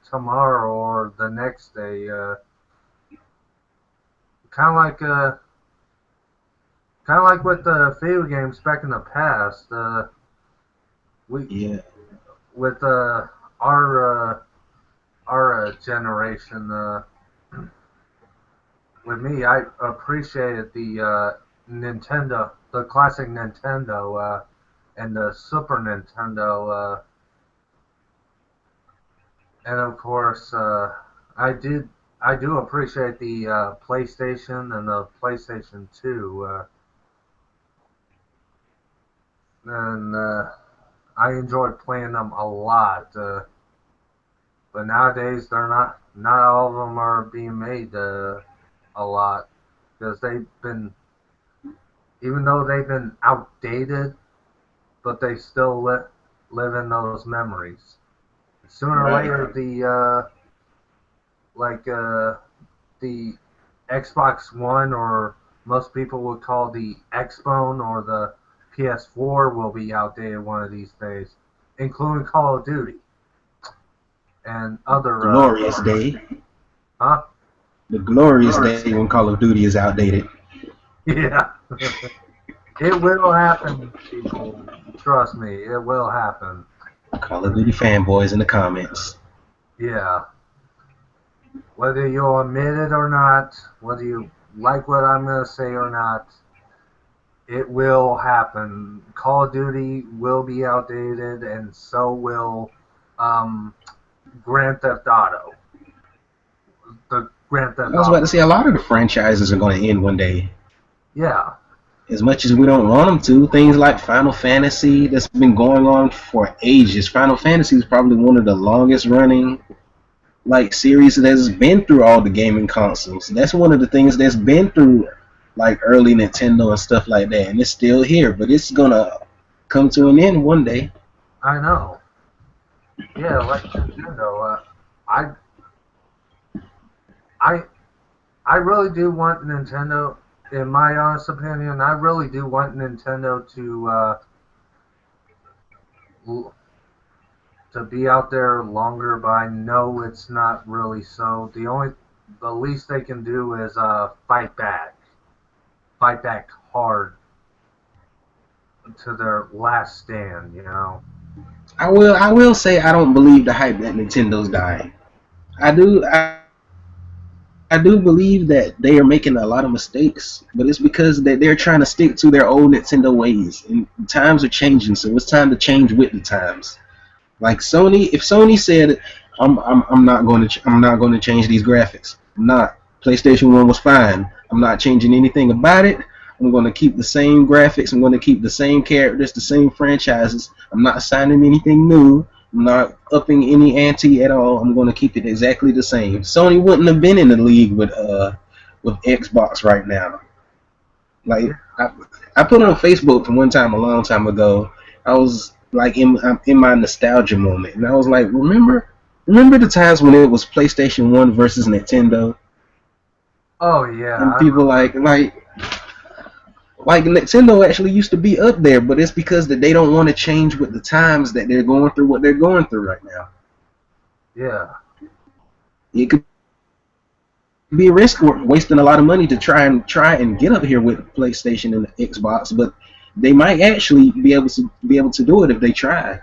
tomorrow or the next day. Kind of like kind of like with the video games back in the past. We Yeah, with our generation. With me, I appreciated the Nintendo, the classic Nintendo, and the Super Nintendo, and of course, I did. I do appreciate the PlayStation and the PlayStation 2, and I enjoyed playing them a lot. But nowadays, they're not. Not all of them are being made a lot because they've been, even though they've been outdated, but they still live in those memories. Sooner or right. later, like the Xbox One, or most people would call the Xbone, or the PS4 will be outdated one of these days, including Call of Duty and other. Glorious day. Huh? The glorious day when Call of Duty is outdated. Yeah. It will happen, people. Trust me, it will happen. Call of Duty fanboys in the comments. Yeah. Whether you'll admit it or not, whether you like what I'm going to say or not, it will happen. Call of Duty will be outdated, and so will um, Grand Theft Auto. The Grand I Theft was about to Auto. say a lot of the franchises are going to end one day. Yeah, As much as we don't want them to, things like Final Fantasy that's been going on for ages. Final Fantasy is probably one of the longest running like series that's been through all the gaming consoles. That's one of the things that's been through like early Nintendo and stuff like that, and it's still here, but it's gonna come to an end one day. I know. Yeah, like Nintendo. I I I really do want Nintendo. In my honest opinion, I really do want Nintendo to be out there longer. But I know it's not really so. The least they can do is fight back hard to their last stand. You know. I will say I don't believe the hype that Nintendo's dying. I do believe that they are making a lot of mistakes, but it's because they're trying to stick to their old Nintendo ways, and times are changing, so it's time to change with the times. Like Sony, if Sony said, I'm not going to change these graphics. I'm not. PlayStation One was fine. I'm not changing anything about it. I'm going to keep the same graphics. I'm going to keep the same characters, the same franchises. I'm not signing anything new. I'm not upping any ante at all. I'm going to keep it exactly the same. Sony wouldn't have been in the league with Xbox right now. Yeah. Like I put on Facebook one time a long time ago. I was like I'm in my nostalgia moment, and I was like, remember the times when it was PlayStation One versus Nintendo, Oh yeah, and I people remember. like Nintendo actually used to be up there, but it's because that they don't want to change with the times that they're going through what they're going through right now. Yeah, It could be a risk wasting a lot of money to try and get up here with PlayStation and Xbox, but they might actually be able to do it if they try.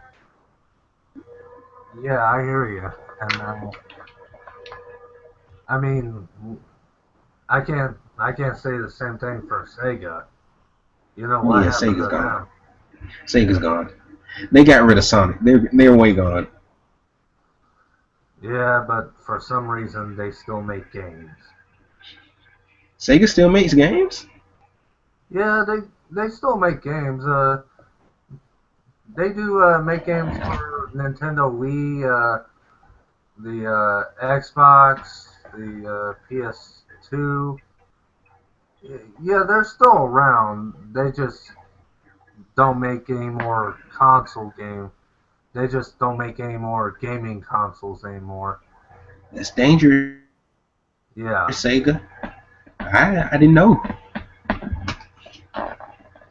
yeah, I hear you. And I mean, I can't say the same thing for Sega. You know Oh what yeah, happened Sega's to gone. them? Sega's gone. They got rid of Sonic. They're way gone. Yeah, but for some reason they still make games. Sega still makes games. Yeah, they still make games. They do make games for Nintendo Wii, the Xbox, the PS2. Yeah, they're still around. They just don't make any more console game. They just don't make any more gaming consoles anymore. That's dangerous, Yeah. Sega. I didn't know.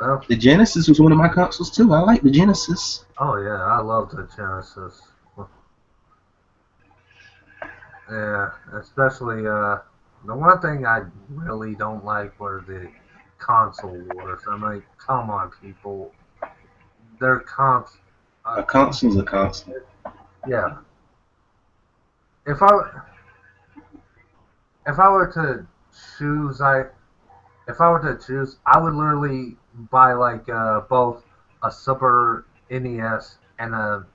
Well, The Genesis was one of my consoles too. I like the Genesis. oh yeah, I love the Genesis. Yeah, especially the one thing I really don't like were the console wars. I'm like, come on, people. They're A uh, console's a console. yeah. If I if I were to choose, if I were to choose, I would literally buy like both a Super NES and a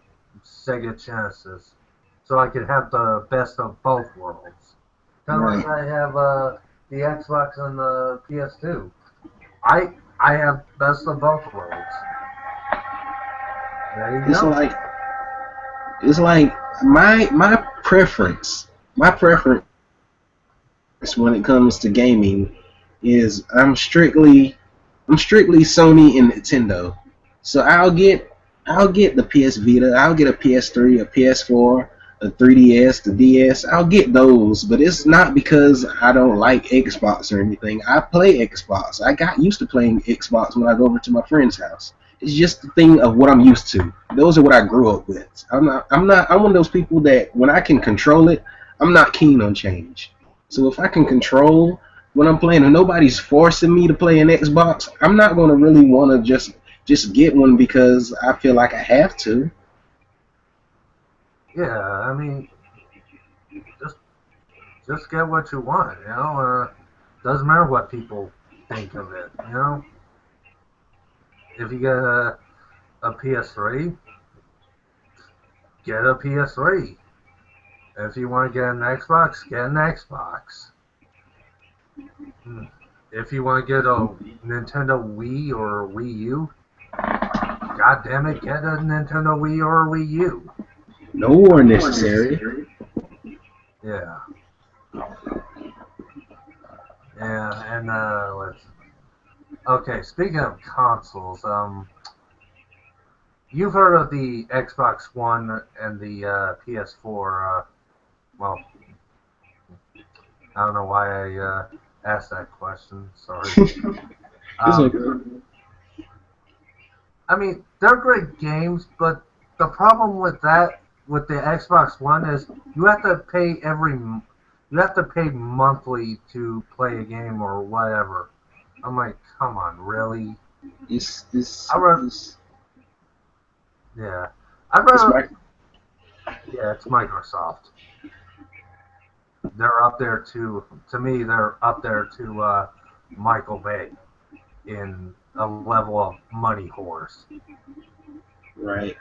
Sega Genesis, so I could have the best of both worlds. Kind of like Right. I have the Xbox and the PS2. I have best of both worlds. There you It's go. like it's like my preference. My preference when it comes to gaming is I'm strictly Sony and Nintendo. So I'll get the PS Vita, I'll get a PS3, a PS4, a 3DS, the DS. I'll get those, but it's not because I don't like Xbox or anything. I play Xbox. I got used to playing Xbox when I go over to my friend's house. It's just the thing of what I'm used to. Those are what I grew up with. I'm one of those people that when I can control it, I'm not keen on change. So if I can control when I'm playing and nobody's forcing me to play an Xbox, I'm not going to really want to just get one because I feel like I have to. Yeah, I mean, just just get what you want. Doesn't matter what people think of it. If you get a PS3, get a PS3. If you want to get an Xbox, get an Xbox. If you want to get a Nintendo Wii or Wii U, god damn it, get a Nintendo Wii or Wii U. No war necessary. Yeah, yeah, and let's. Okay, speaking of consoles, you've heard of the Xbox One and the PS4. Well, I don't know why I asked that question. Sorry. It's Um, okay. I mean, they're great games, but the problem with that, with the Xbox One, is you have to pay you have to pay monthly to play a game or whatever. I'm like, come on, really? It's it's I rather, it's yeah, I it's rather, my yeah, it's Microsoft. They're up there to me, they're up there to Michael Bay in a level of money horse. right.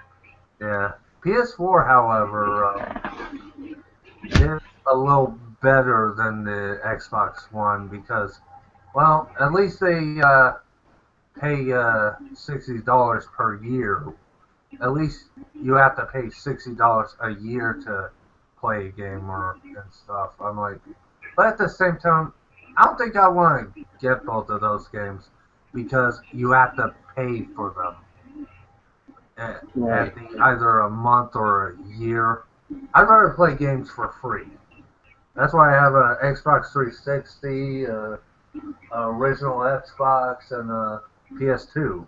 Yeah. PS4, however, is a little better than the Xbox One because, well, at least they pay $60 per year, at least you have to pay $60 a year to play a game or and stuff. I'm like, but at the same time, I don't think I want to get both of those games because you have to pay for them at Right. the either a month or a year. I'd rather play games for free. That's why I have an Xbox 360, original Xbox, and a PS2.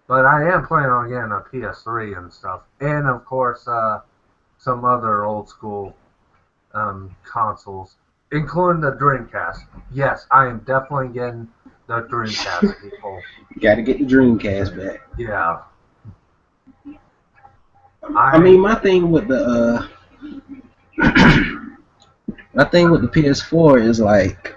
But I am planning on getting a PS3 and stuff, and of course some other old school consoles, including the Dreamcast. Yes, I am definitely getting the Dreamcast, people. Got to get the Dreamcast back. Yeah, I mean, I my thing with the PS4 is like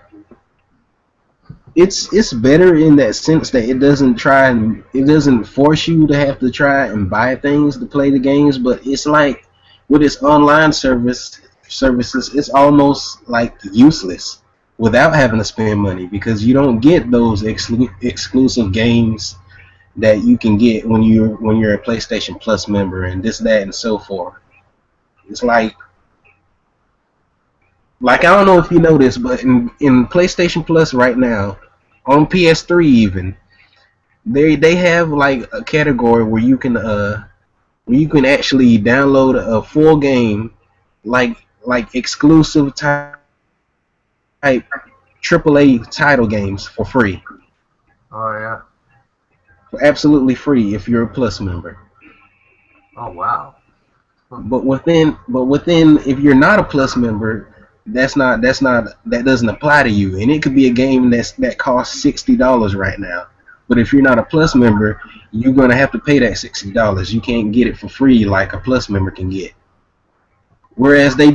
it's better in that sense that it doesn't force you to have to try and buy things to play the games, but it's like with its online services, it's almost like useless without having to spend money because you don't get those exclusive games that you can get when you're a PlayStation Plus member and this, that, and so forth. It's like I don't know if you know this, but in PlayStation Plus right now, on PS3 even, they have like a category where you can actually download a full game like exclusive type AAA title games for free. oh yeah, For absolutely free if you're a Plus member. oh wow, But within if you're not a Plus member, that doesn't apply to you. And it could be a game that costs $60 right now. But if you're not a Plus member, you're gonna have to pay that $60. You can't get it for free like a Plus member can get. Whereas they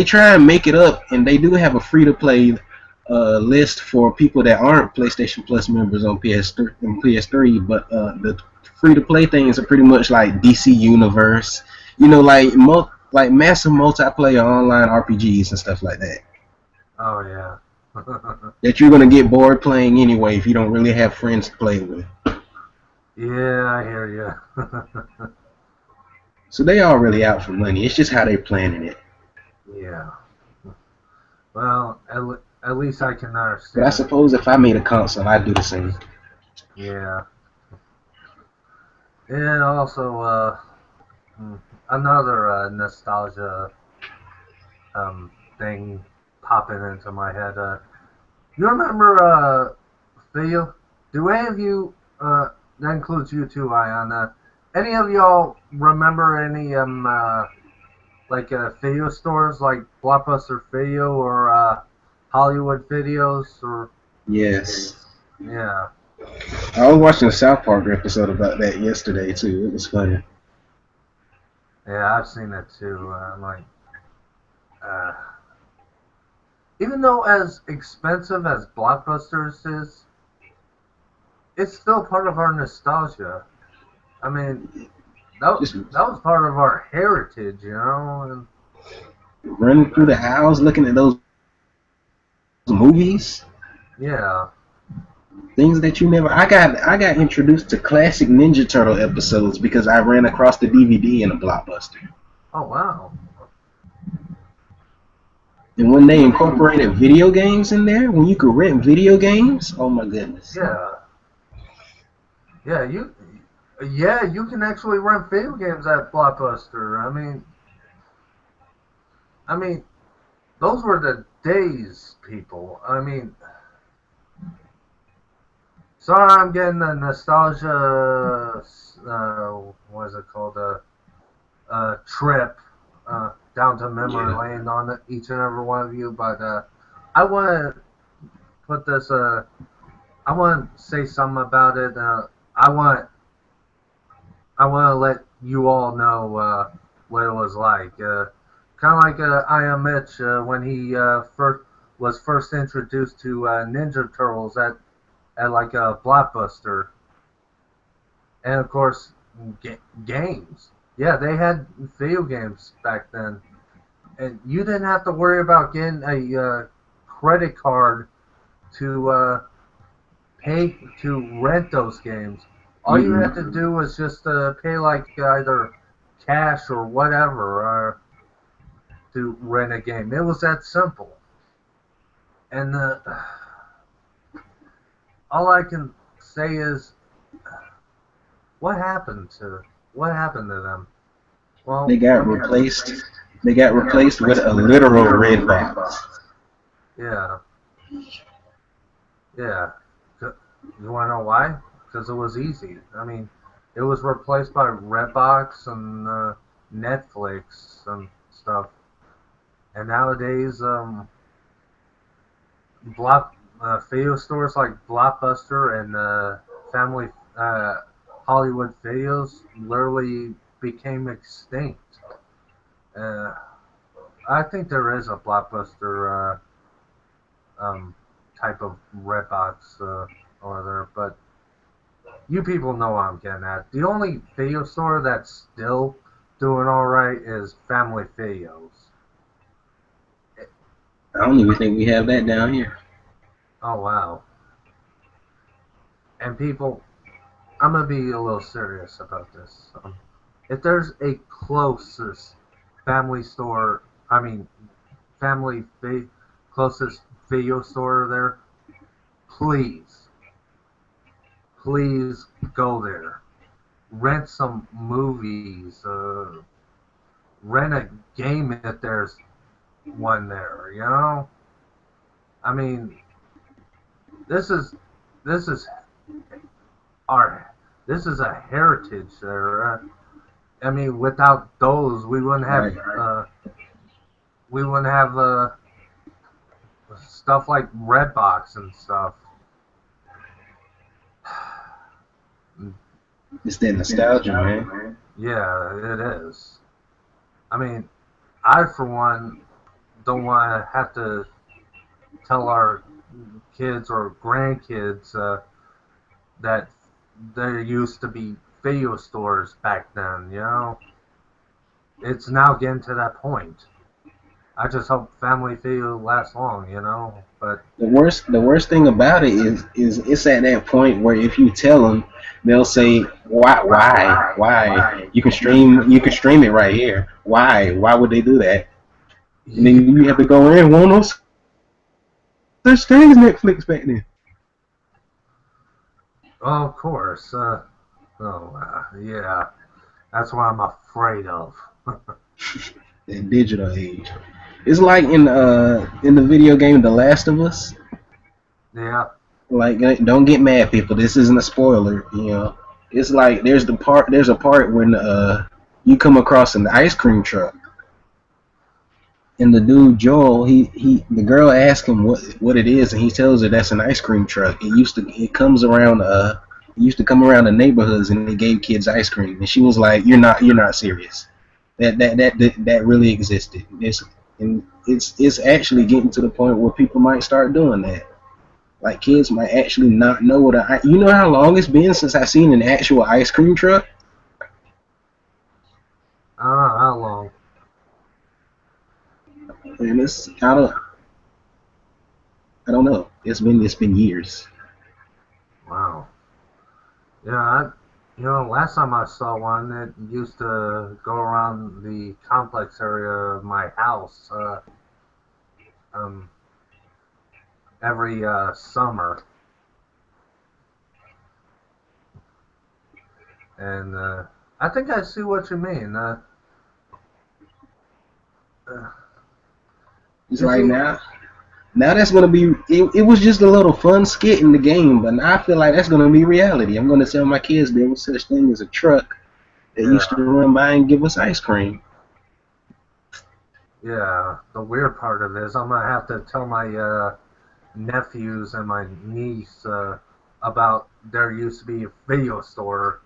try and make it up, and they do have a free to play list for people that aren't PlayStation Plus members on PS3. But the free to play things are pretty much like DC Universe, like massive multiplayer online RPGs and stuff like that. oh yeah, That you're gonna get bored playing anyway if you don't really have friends to play with. yeah, I hear you. So they are really out for money. It's just how they're planning it. Yeah, well, at least I can But I understand. suppose if I made a console, I'd do the same. Yeah, and also hmm, another nostalgia thing popping into my head. You remember Theo? Do any of you, that includes you too, Ion, any of y'all remember any like video stores like Blockbuster Video or Hollywood Videos or Yes. yeah, I was watching a South Park episode about that yesterday too. It was funny. yeah, I've seen it too. I'm like, uh, even though as expensive as Blockbusters is, it's still part of our nostalgia. I mean, Just that was part of our heritage, you know. And running through the aisles looking at those movies, yeah, things that you never. I got introduced to classic Ninja Turtle episodes because I ran across the DVD in a Blockbuster. oh wow, And when they incorporated video games in there, when you could rent video games, oh my goodness. yeah, yeah, you can actually rent video games at Blockbuster. I mean, those were the days, people. I mean, sorry, I'm getting the nostalgia. What is it called? Trip down to memory Yeah. lane on each and every one of you. But I want to put this. I want to say something about it. I want. I want to let you all know what it was like. Kind of like I am Mitch when he first introduced to Ninja Turtles at like a Blockbuster, and of course games. Yeah, they had video games back then, and you didn't have to worry about getting a credit card to pay to rent those games. all you had to Mm-mm. do was just pay like either cash or whatever to rent a game. It was that simple. And all I can say is, what happened to what happened to them? They Well, I got mean, replaced. They got replaced with a literal red box. yeah, yeah. You want to know why? Because it was easy. I mean, it was replaced by Redbox and Netflix and stuff. And nowadays, block video stores like Blockbuster and Family uh, Hollywood Videos literally became extinct. Uh, I think there is a Blockbuster um, type of Redbox over there, but you people know what I'm getting at. The only video store that's still doing all right is Family Videos. I don't even think we have that down here. Oh wow! And people, I'm gonna be a little serious about this. If there's a closest family store, I mean family closest video store there, please, please go there. Rent some movies. Rent a game if there's one there. You know, I mean, this is this is our this is a heritage there. I mean, without those, Right. we wouldn't have stuff like Redbox and stuff. It's that nostalgia, man. Yeah, it is. I mean, I for one don't want to have to tell our kids or grandkids that there used to be video stores back then. You know, it's now getting to that point. I just hope Family Video lasts long. You know, but The worst thing about it is it's at that point where if you tell them, they'll say, why? You can stream it right here. Why would they do that? And then you have to go in. Won't no such thing as Netflix back then. oh, of course. Yeah, that's what I'm afraid of. That digital age. It's like in the video game The Last of Us. Yeah. Like, don't get mad, people. This isn't a spoiler. It's like there's a part when you come across an ice cream truck, and the dude Joel, the girl asks him what it is, and he tells her that's an ice cream truck. It used to come around the neighborhoods, and they gave kids ice cream. And she was like, you're not serious. That really existed. It's actually getting to the point where people might start doing that. Like, kids might actually not know you know how long it's been since I seen an actual ice cream truck. How long? And I don't know. It's been years. Wow. Yeah, last time I saw one, it used to go around the complex area of my house um, every summer, and I think I see what you mean. Uh, It's you like see, now that's gonna be. It was just a little fun skit in the game, but now I feel like that's gonna be reality. I'm gonna tell my kids there was such thing as a truck that used to yeah, run by and give us ice cream. yeah. The weird part of this, I'm gonna have to tell my nephews and my niece about there used to be a video store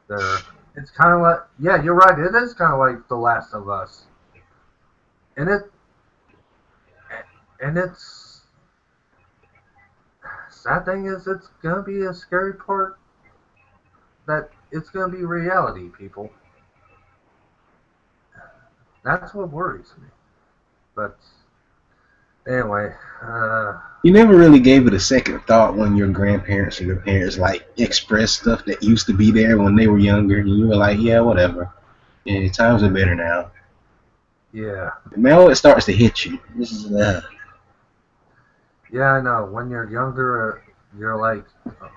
there. It's kind of like, yeah, you're right. It is kind of like The Last of Us, and it's sad thing is it's gonna be a scary part that it's gonna be reality, people. That's what worries me. But Anyway, You never really gave it a second thought when your grandparents or your parents like expressed stuff that used to be there when they were younger, and you were like, yeah, whatever. Yeah, times are better now. yeah, Now it starts to hit you. This is yeah, I know. When you're younger, you're like, oh,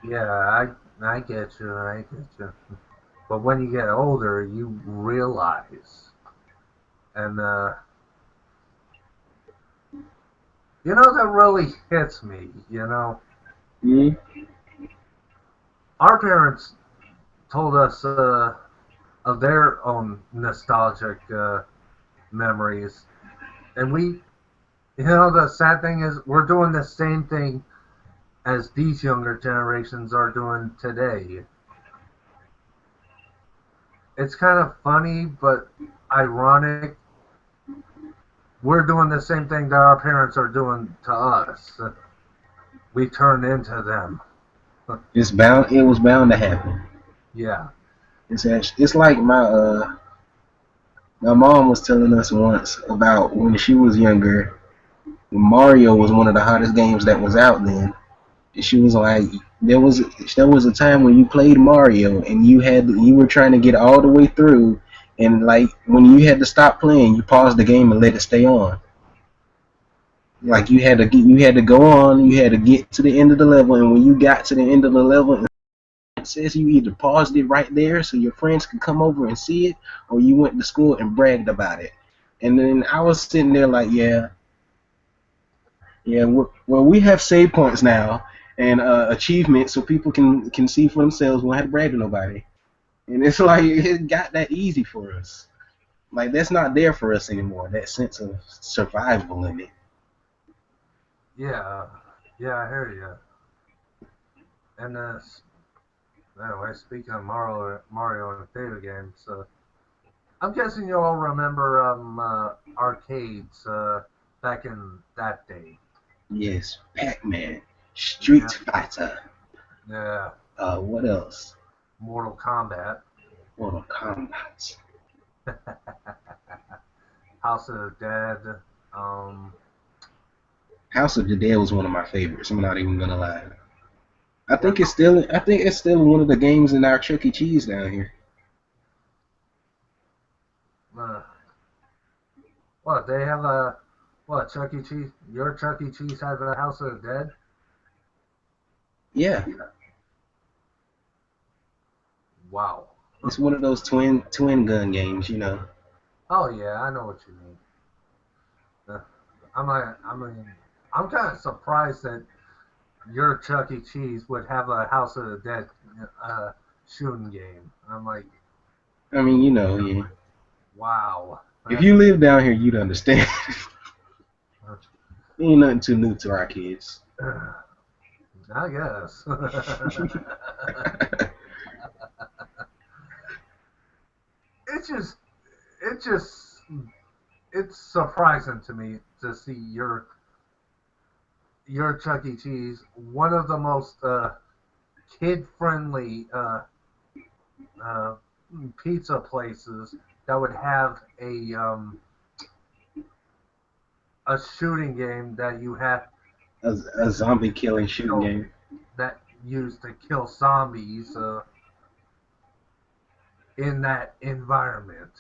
yeah, I get you, I get you. But when you get older, you realize, and that really hits me. mm, Our parents told us of their own nostalgic memories, and the sad thing is, we're doing the same thing as these younger generations are doing today. It's kind of funny, but ironic. We're doing the same thing that our parents are doing to us. We turn into them. it's bound. It was bound to happen. Yeah, It's like my mom was telling us once about when she was younger. Mario was one of the hottest games that was out then. She was like, there was a time when you played Mario and you were trying to get all the way through, and like when you had to stop playing, you paused the game and let it stay on. yeah, Like you had to go on, you had to get to the end of the level, and when you got to the end of the level, it says you either paused it right there so your friends could come over and see it, or you went to school and bragged about it. And then I was sitting there like, yeah, yeah. Well, we have save points now and achievements, so people can see for themselves. We don't have to brag to nobody. And it's like it got that easy for us. Like that's not there for us anymore. That sense of survival in it. yeah, yeah. I hear you. And anyway, speaking of Mario and video games, I'm guessing you all remember arcades back in that day. Yes, Pac-Man, Street Yeah, Fighter. yeah. What else? Mortal Kombat, Mortal Kombat. House of the Dead. Um, House of the Dead was one of my favorites. I'm not even gonna lie. yeah. I think it's still one of the games in our Chuck E. Cheese down here. Uh, what they have a what Chuck E. Cheese? Your Chuck E. Cheese has a House of the Dead. Yeah, Wow. it's one of those twin gun games, you know. Oh yeah, I know what you mean. Uh, I'm kind of surprised that your Chuck E. Cheese would have a House of the Dead shooting game. I'm like, I mean, you know, yeah. wow. If you live down here, you'd understand. Ain't nothing too new to our kids. I guess. it's just, it just, it's surprising to me to see your Chuck E. Cheese, one of the most kid-friendly uh, pizza places that would have a shooting game that you have A, a zombie to killing shooting kill game. that used to kill zombies in that environment.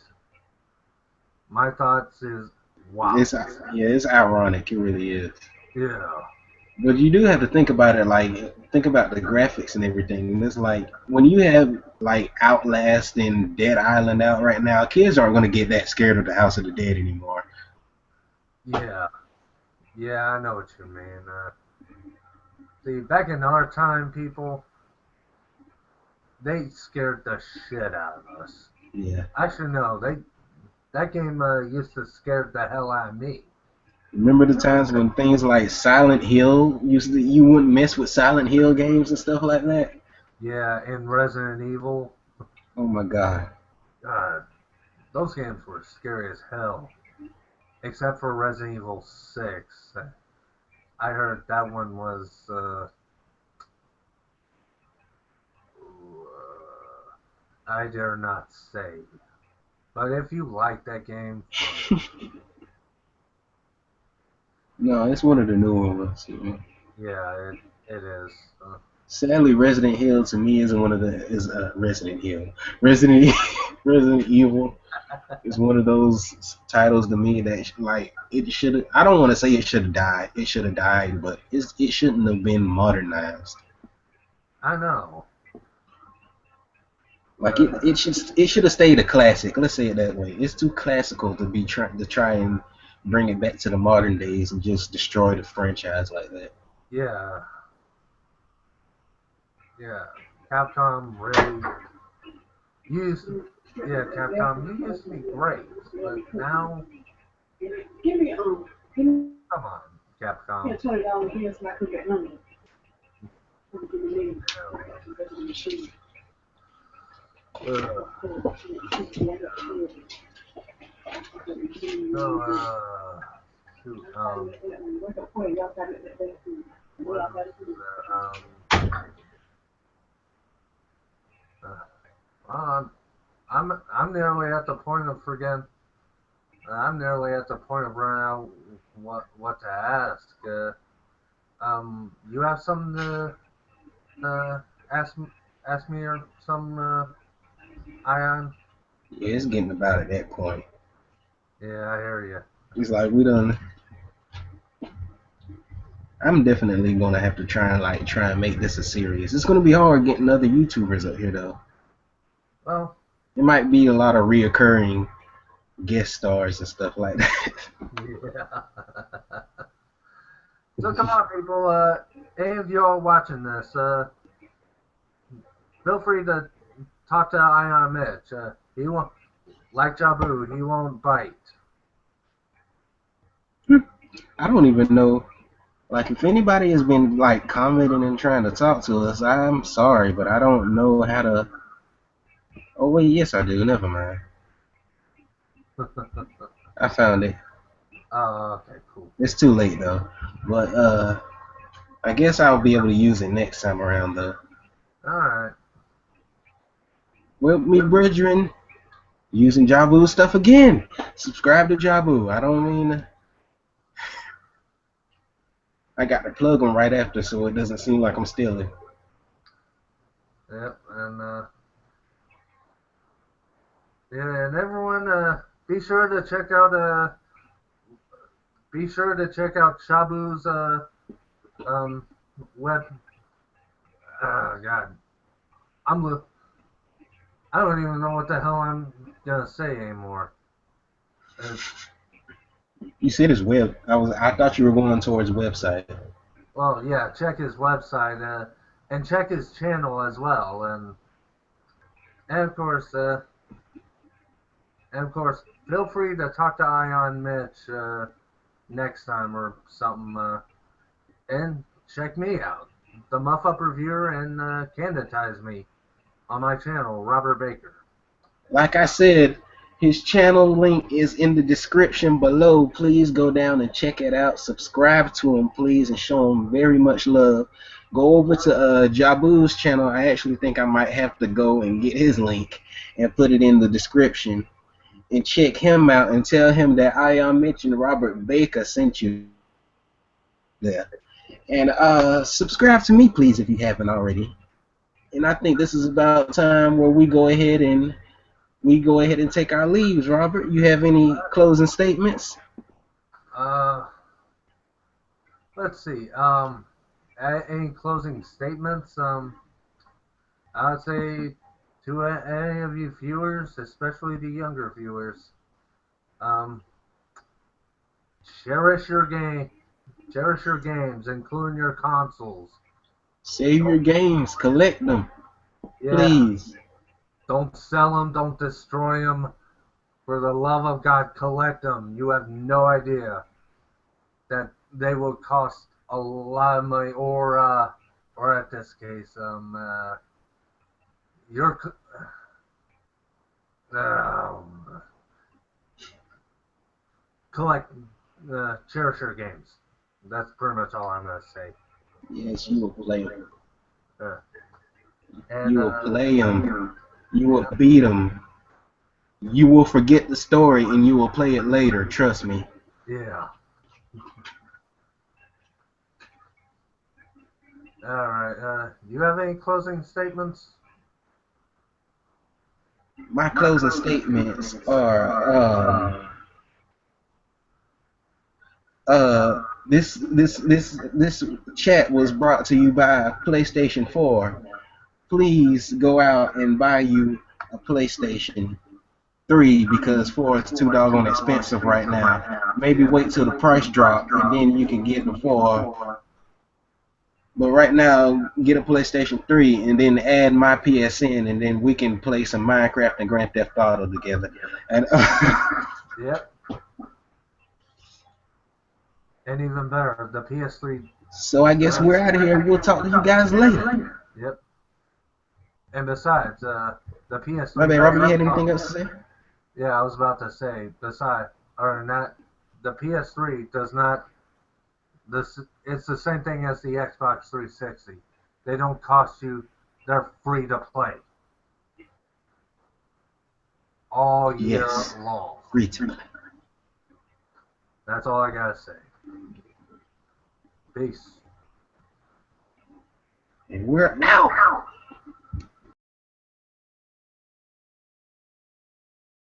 My thoughts is wow. It's yeah, it's ironic. It really is. Yeah, But you do have to think about it. Like think about the graphics and everything. And it's like when you have like Outlast and Dead Island out right now, kids aren't gonna get that scared of the House of the Dead anymore. yeah, yeah. I know what you mean. See, back in our time, people they scared the shit out of us. Yeah. Actually, no, that game used to scare the hell out of me. Remember the times when things like Silent Hill you wouldn't mess with Silent Hill games and stuff like that? Yeah, in Resident Evil, Oh my god. God, those games were scary as hell. Except for Resident Evil 6. I heard that one was, I dare not say. But if you like that game, No, it's one of the newer ones. Yeah, it is. Sadly, Resident Hill to me isn't one of the is Resident Hill. Resident Resident Evil is one of those titles to me that like it should. I don't want to say it should have died. It should have died, but it shouldn't have been modernized. I know. Like it should have stayed a classic. Let's say it that way. It's too classical to be try and bring it back to the modern days and just destroy the franchise like that. Yeah, yeah. Capcom really used. Yeah, Capcom, you used to be great, but now, come on, Capcom. Ugh. So, shoot, what else is there? Uh, I'm nearly at the point of forgetting. I'm nearly at the point of running out what to ask. You have something to ask me or some Ion? Yeah, it's getting about at that point. Yeah, I hear you. It's like we done. I'm definitely gonna have to try and make this a series. It's gonna be hard getting other YouTubers up here though. Well, It might be a lot of reoccurring guest stars and stuff like that. yeah. So come on, people. Any of you all watching this, feel free to talk to Ion Mitch. He won't like Jabu. He won't bite. I don't even know. Like, if anybody has been like commenting and trying to talk to us, I'm sorry, but I don't know how to. Oh wait, yes I do. Never mind. I found it. Oh, okay, cool. It's too late though. But I guess I'll be able to use it next time around though. All right. Well, me brethren, using Jabu stuff again. Subscribe to Jabu. I don't mean. I got to plug them right after, so it doesn't seem like I'm stealing. Yep, and yeah, and everyone, be sure to check out Shabu's um web. God, I'm I don't even know what the hell I'm gonna say anymore. Uh, You said his web. I thought you were going towards website. well, yeah, check his website and check his channel as well, and of course, feel free to talk to Ion Mitch next time or something. And check me out, the Muff Up Reviewer, and Candidatize me on my channel, Robert Baker. Like I said, his channel link is in the description below. Please go down and check it out. Subscribe to him, please, and show him very much love. Go over to Jabu's channel. I actually think I might have to go and get his link and put it in the description and check him out and tell him that I mentioned Robert Baker sent you there. And subscribe to me, please, if you haven't already. And I think this is about time where we go ahead and take our leaves. Robert, you have any closing statements? Uh, let's see. Any closing statements? I would say to any of you viewers, especially the younger viewers, um, cherish your game, cherish your games, including your consoles. Save your games, collect them, Yeah, please. don't sell them, don't destroy them. For the love of God, collect them. You have no idea that they will cost a lot of money, or at this case, your um, collect cherish your games. That's pretty much all I'm gonna say. Yes, you will play them. Uh, and You will play them. You will beat them. You will forget the story and you will play it later. Trust me. yeah, All right. Do you have any closing statements? My closing statements are this chat was brought to you by PlayStation 4. Please go out and buy you a PlayStation 3 because 4 is too doggone expensive right now. Maybe wait till the price drop and then you can get the 4. But right now, get a PlayStation 3 and then add my PSN, and then we can play some Minecraft and Grand Theft Auto together. And Yep. And even better, the PS3. so I guess we're out of here. We'll talk to you guys later. Yep. And besides, the My PS3 bad, does Robert. You not had anything come. else to say? Yeah, I was about to say. Besides, or not, the PS3 does not. This it's the same thing as the Xbox 360. They don't cost you. They're free to play all year Yes. long. Free time. That's all I gotta say. Peace. And we're out.